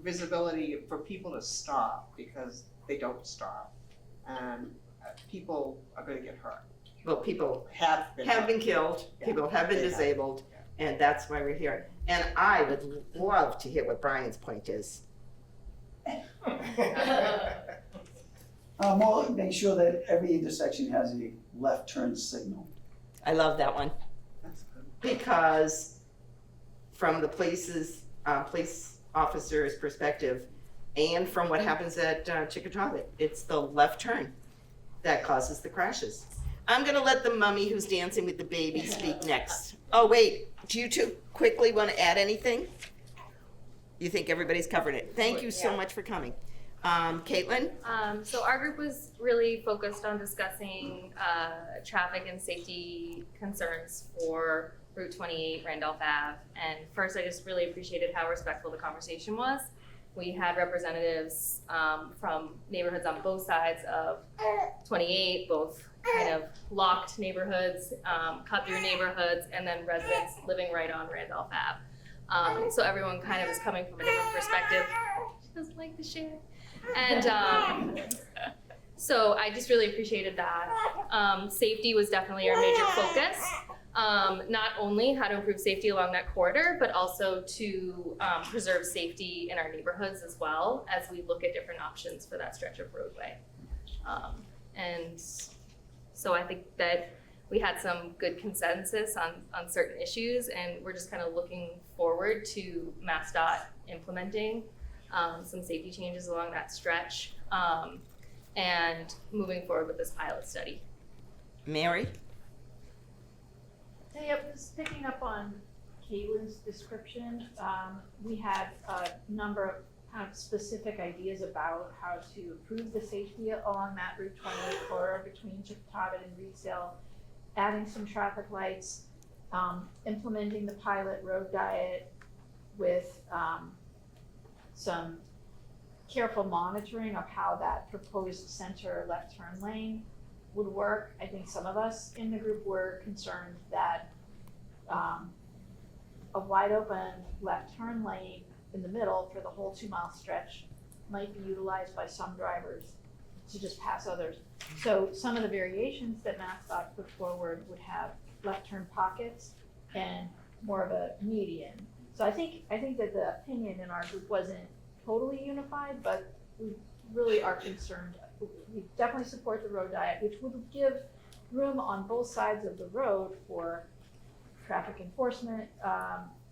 visibility for people to stop because they don't stop, and people are going to get hurt. Well, people have been killed, Yeah. people have been disabled, and that's why we're here. And I would love to hear what Brian's point is. Well, make sure that every intersection has a left turn signal. I love that one. Because from the police officer's perspective, and from what happens at Chickataway, it's the left turn that causes the crashes. I'm gonna let the mummy who's dancing with the baby speak next. Oh wait, do you two quickly want to add anything? You think everybody's covered it? Thank you so much for coming. Caitlin? So our group was really focused on discussing traffic and safety concerns for Route 28, Randolph Ave. And first, I just really appreciated how respectful the conversation was. We had representatives from neighborhoods on both sides of 28, both kind of locked neighborhoods, cut-through neighborhoods, and then residents living right on Randolph Ave. So everyone kind of is coming from a different perspective. She doesn't like to share. And so I just really appreciated that. Safety was definitely our major focus. Not only how to improve safety along that corridor, but also to preserve safety in our neighborhoods as well as we look at different options for that stretch of roadway. And so I think that we had some good consensus on certain issues, and we're just kind of looking forward to MassDOT implementing some safety changes along that stretch and moving forward with this pilot study. Mary? Yep, just picking up on Caitlin's description, we had a number of kind of specific ideas about how to improve the safety along that Route 28 corridor between Chickataway and Reedsdale, adding some traffic lights, implementing the pilot road diet with some careful monitoring of how that proposed center left turn lane would work. I think some of us in the group were concerned that a wide open left turn lane in the middle for the whole 2 mile stretch might be utilized by some drivers to just pass others. So some of the variations that MassDOT put forward would have left turn pockets and more of a median. So I think that the opinion in our group wasn't totally unified, but we really are concerned. We definitely support the road diet, which would give room on both sides of the road for traffic enforcement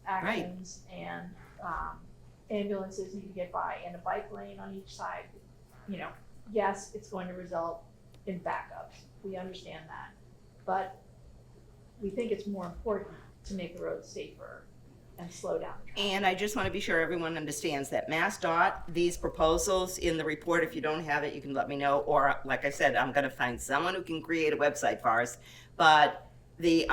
actions and ambulances need to get by, and a bike lane on each side. You know, yes, it's going to result in backups. We understand that, but we think it's more important to make the roads safer and slow down the traffic. And I just want to be sure everyone understands that MassDOT, these proposals in the report, if you don't have it, you can let me know, or like I said, I'm going to find someone who can create a website for us. But the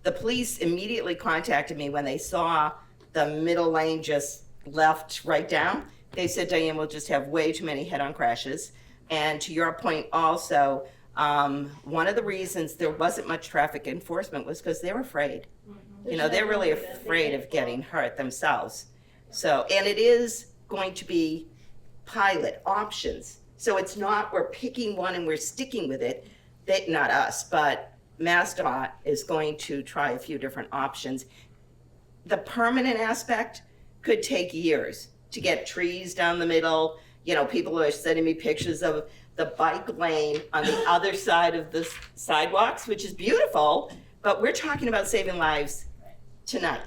police immediately contacted me when they saw the middle lane just left right down. They said, Diane, we'll just have way too many head-on crashes. And to your point also, one of the reasons there wasn't much traffic enforcement was because they're afraid. You know, they're really afraid of getting hurt themselves. So, and it is going to be pilot options. So it's not we're picking one and we're sticking with it. They, not us, but MassDOT is going to try a few different options. The permanent aspect could take years to get trees down the middle. You know, people are sending me pictures of the bike lane on the other side of the sidewalks, which is beautiful, but we're talking about saving lives tonight,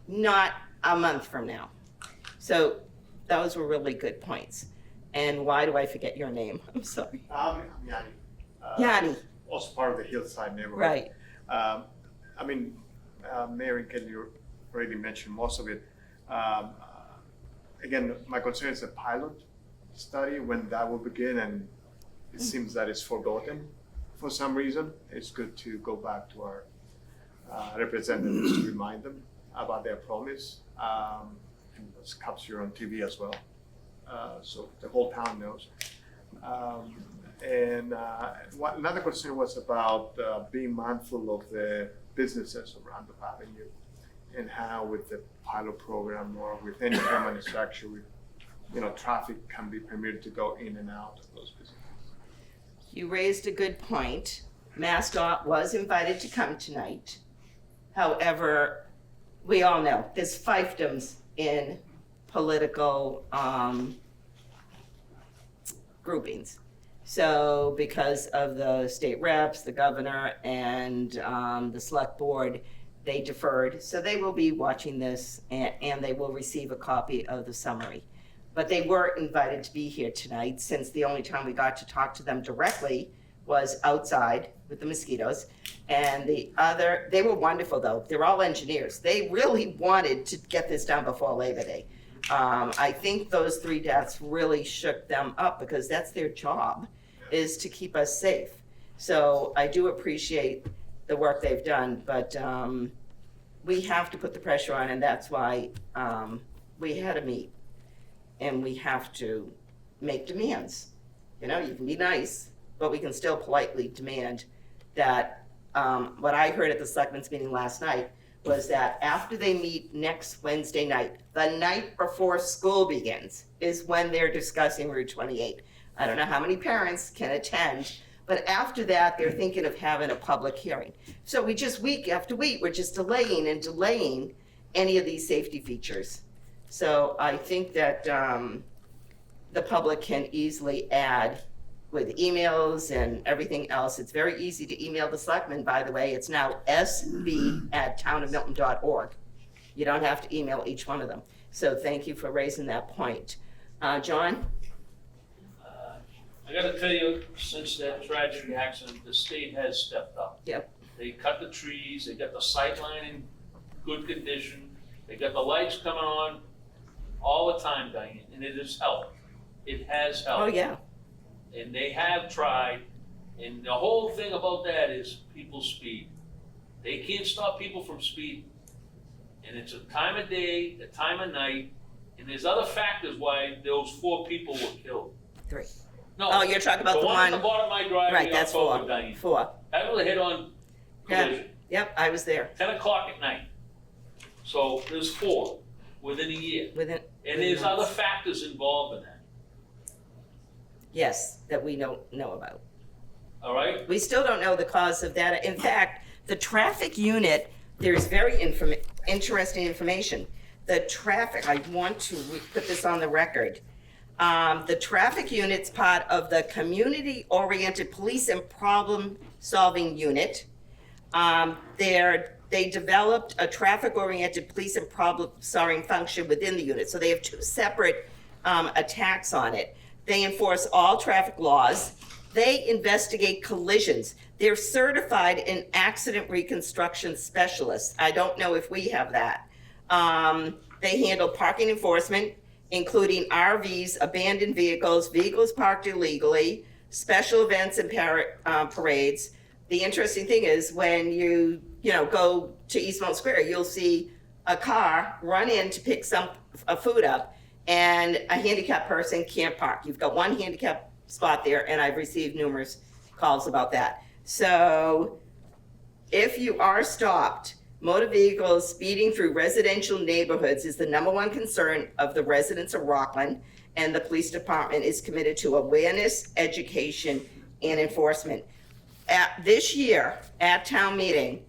not a month from now. So those were really good points. And why do I forget your name? I'm sorry. I'm Yanni. Yanni. Also part of the Hillside neighborhood. Right. I mean, Mary and Kelly already mentioned most of it. Again, my concern is the pilot study, when that will begin, and it seems that it's forgotten for some reason. It's good to go back to our representatives to remind them about their promise. And it's captured on TV as well, so the whole town knows. Another concern was about being mindful of the businesses around the avenue, and how with the pilot program or with any permanent structure, traffic can be permitted to go in and out of those businesses. You raised a good point. MassDOT was invited to come tonight. However, we all know there's fiefdoms in political groupings. So because of the state reps, the governor, and the select board, they deferred. So they will be watching this, and they will receive a copy of the summary. But they were invited to be here tonight, since the only time we got to talk to them directly was outside with the mosquitoes. And they were wonderful though. They're all engineers. They really wanted to get this done before Labor Day. I think those 3 deaths really shook them up, because that's their job, is to keep us safe. So I do appreciate the work they've done, but we have to put the pressure on, and that's why we had to meet. And we have to make demands. You know, you can be nice, but we can still politely demand that, what I heard at the selectmen's meeting last night was that after they meet next Wednesday night, the night before school begins, is when they're discussing Route 28. I don't know how many parents can attend, but after that, they're thinking of having a public hearing. So we just, week after week, we're just delaying and delaying any of these safety features. So I think that the public can easily add with emails and everything else. It's very easy to email the selectmen, by the way. It's now sb@townofmilton.org. You don't have to email each one of them. So thank you for raising that point. John? I gotta tell you, since that tragic accident, the state has stepped up. Yep. They cut the trees, they got the sightline in good condition, they got the lights coming on all the time, Diane, and it has helped. It has helped. Oh, yeah. And they have tried, and the whole thing about that is people speed. They can't stop people from speeding. And it's a time of day, a time of night, and there's other factors why those 4 people were killed. 3. No. Oh, you're talking about the one. at the bottom of my driveway. Right, that's 4. Diane. 4. That was a head-on collision. Yep, I was there. 10 o'clock at night. So there's 4 within a year. And there's other factors involved in that. Yes, that we don't know about. All right? We still don't know the cause of that. In fact, the traffic unit, there's very interesting information. The traffic, I want to put this on the record. The traffic unit's part of the community-oriented police and problem-solving unit. They developed a traffic-oriented police and problem-solving function within the unit. So they have two separate attacks on it. They enforce all traffic laws. They investigate collisions. They're certified in accident reconstruction specialists. I don't know if we have that. They handle parking enforcement, including RVs, abandoned vehicles, vehicles parked illegally, special events and parades. The interesting thing is when you go to East Milton Square, you'll see a car run in to pick some food up, and a handicapped person can't park. You've got one handicapped spot there, and I've received numerous calls about that. So if you are stopped, motor vehicles speeding through residential neighborhoods is the number one concern of the residents of Rockland, and the police department is committed to awareness, education, and enforcement. This year, at town meeting,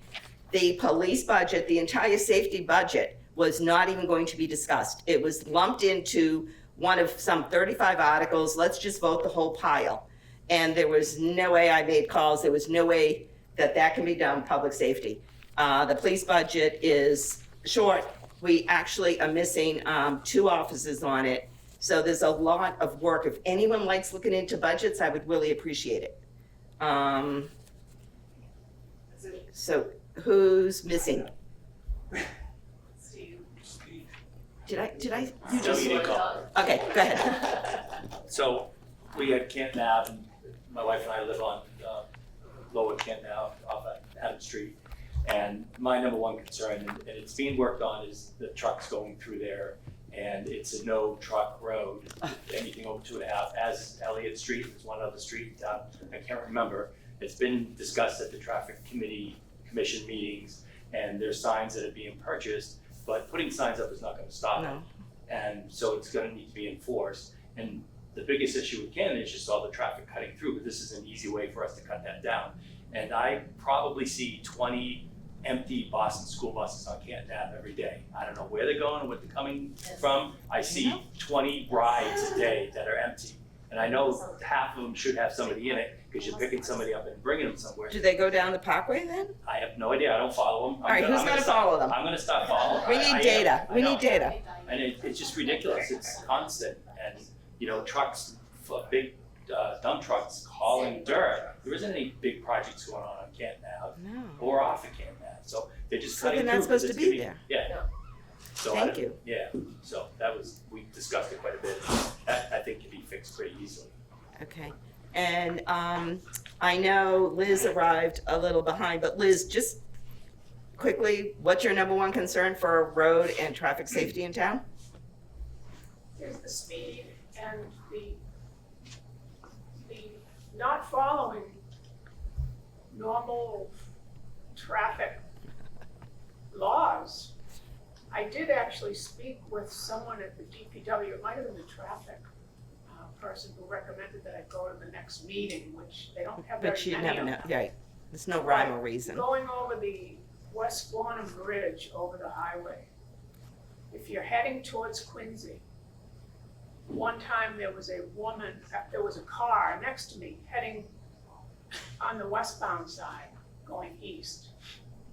the police budget, the entire safety budget, was not even going to be discussed. It was lumped into one of some 35 articles. Let's just vote the whole pile. And there was no way I made calls. There was no way that can be done, public safety. The police budget is short. We actually are missing 2 officers on it. So there's a lot of work. If anyone likes looking into budgets, I would really appreciate it. So who's missing? Did I? You just. Okay, go ahead. So we at Canton Ave, and my wife and I live on Lower Canton Ave off of Adams Street. And my number one concern, and it's being worked on, is the trucks going through there. And it's a no truck road, anything over 2.5, as Elliott Street, there's one other street, I can't remember. It's been discussed at the traffic commission meetings, and there's signs that are being purchased, but putting signs up is not gonna stop it. And so it's gonna need to be enforced. And the biggest issue with Canton is just all the traffic cutting through, but this is an easy way for us to cut that down. And I probably see 20 empty Boston school buses on Canton Ave every day. I don't know where they're going or what they're coming from. I see 20 rides a day that are empty. And I know half of them should have somebody in it, because you're picking somebody up and bringing them somewhere. Do they go down the parkway then? I have no idea, I don't follow them. All right, who's gonna follow them? I'm gonna start following them. We need data, we need data. And it's just ridiculous, it's constant, and, trucks, big dump trucks hauling dirt. There isn't any big projects going on Canton Ave or off of Canton Ave, so they're just So cutting they're through. not supposed to It's be getting- there. Yeah. So Thank you. Yeah, so we discussed it quite a bit. That, I think, can be fixed pretty easily. Okay, and I know Liz arrived a little behind, but Liz, just quickly, what's your number one concern for road and traffic safety in town? Is the speed and the not following normal traffic laws. I did actually speak with someone at the DPW, it might have been the traffic person who recommended that I go to the next meeting, which they don't have very But you many never of know, them. right, there's no rhyme or reason. Going over the West Squantum Bridge over the highway, if you're heading towards Quincy, one time there was a car next to me heading on the westbound side, going east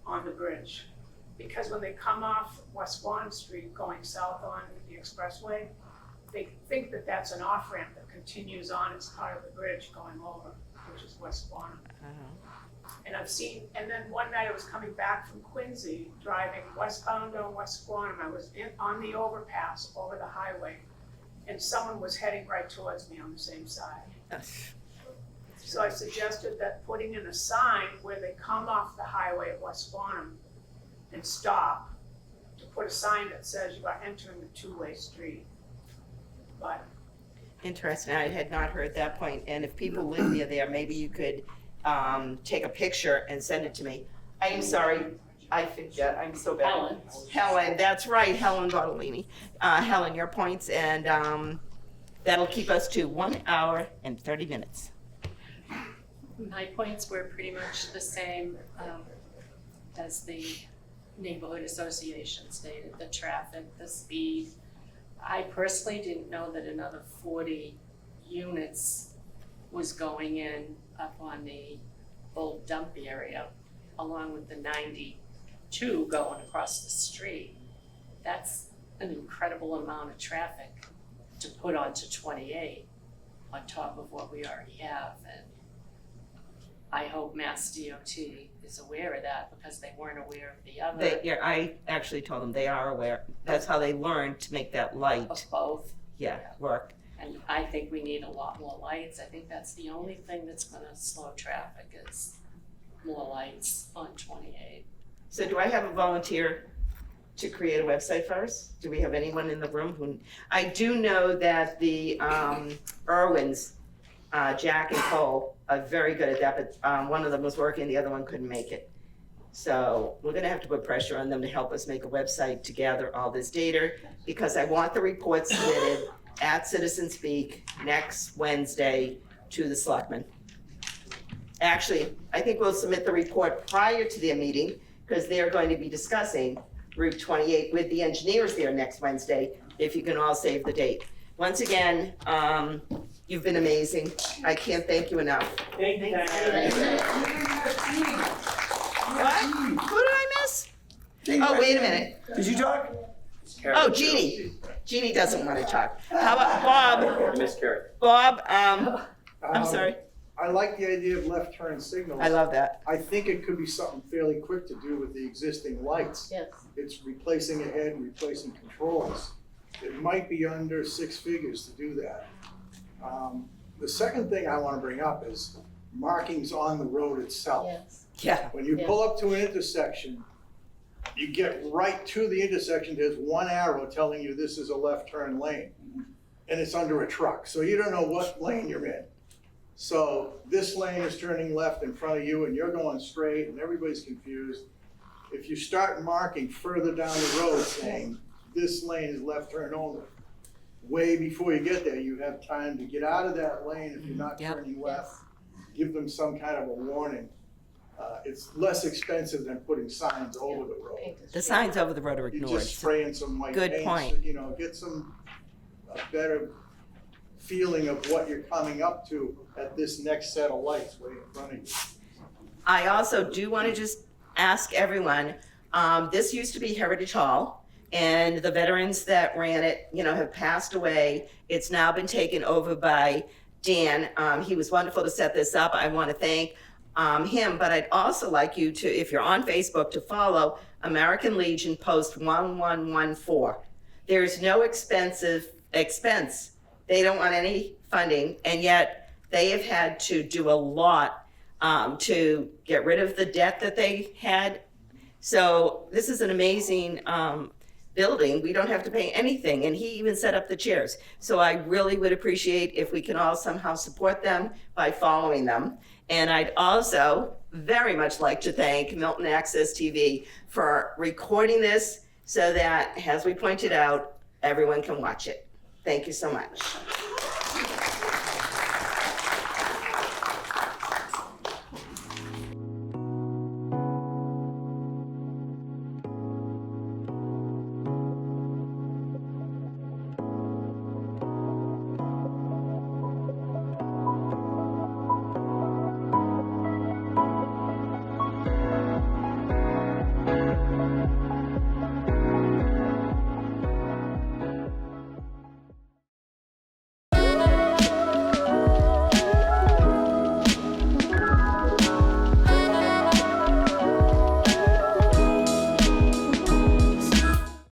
on the bridge. Because when they come off West Swan Street going south on the expressway, they think that that's an off-ramp that continues on as part of the bridge going over, which is West Swan. And and then one night I was coming back from Quincy, driving westbound on West Squantum. I was on the overpass over the highway, and someone was heading right towards me on the same side. So I suggested that putting in a sign where they come off the highway at West Squantum and stop, to put a sign that says you are entering a two-way street. But Interesting, I had not heard that point, and if people live near there, maybe you could take a picture and send it to me. I am sorry, I forget, I'm so bad. Helen, that's right, Helen Bottolini. Helen, your points, and that'll keep us to 1 hour and 30 minutes. My points were pretty much the same as the neighborhood association stated, the traffic, the speed. I personally didn't know that another 40 units was going in up on the old dump area, along with the 92 going across the street. That's an incredible amount of traffic to put onto 28 on top of what we already have. And I hope Mass DOT is aware of that, because they weren't aware of the other. Yeah, I actually told them they are aware. That's how they learned to make that light. Of both. Yeah, work. And I think we need a lot more lights. I think that's the only thing that's gonna slow traffic is more lights on 28. So do I have a volunteer to create a website for us? Do we have anyone in the room who, I do know that the Irwins, Jack and Cole, are very good at that, but one of them was working, the other one couldn't make it. So we're gonna have to put pressure on them to help us make a website to gather all this data, because I want the report submitted at Citizen Speak next Wednesday to the selectmen. Actually, I think we'll submit the report prior to their meeting, because they're going to be discussing Route 28 with the engineers there next Wednesday, if you can all save the date. Once again, you've been amazing. I can't thank you enough. Thank you. What? Who did I miss? Oh, wait a minute. Did you talk? Oh, Jeannie. Jeannie doesn't want to talk. How about Bob? Miss Carey. Bob, I'm sorry. I like the idea of left turn signals. I love that. I think it could be something fairly quick to do with the existing lights. Yes. It's replacing a head, replacing controls. It might be under 6 figures to do that. The second thing I want to bring up is markings on the road itself. Yes. Yeah. When you pull up to an intersection, you get right to the intersection, there's one arrow telling you this is a left turn lane. And it's under a truck, so you don't know what lane you're in. So this lane is turning left in front of you and you're going straight and everybody's confused. If you start marking further down the road saying this lane is left turn only, way before you get there, you have time to get out of that lane if you're not turning left. Give them some kind of a warning. It's less expensive than putting signs over the road. The signs over the road are You ignored. just spray in some white Good paint, point. you know, get some better feeling of what you're coming up to at this next set of lights way in front of you. I also do want to just ask everyone, this used to be Heritage Hall, and the veterans that ran it, have passed away. It's now been taken over by Dan. He was wonderful to set this up. I want to thank him, but I'd also like you to, if you're on Facebook, to follow American Legion Post 1114. There's no expense. They don't want any funding, and yet they have had to do a lot to get rid of the debt that they had. So this is an amazing building. We don't have to pay anything, and he even set up the chairs. So I really would appreciate if we can all somehow support them by following them. And I'd also very much like to thank Milton Access TV for recording this so that, as we pointed out, everyone can watch it. Thank you so much.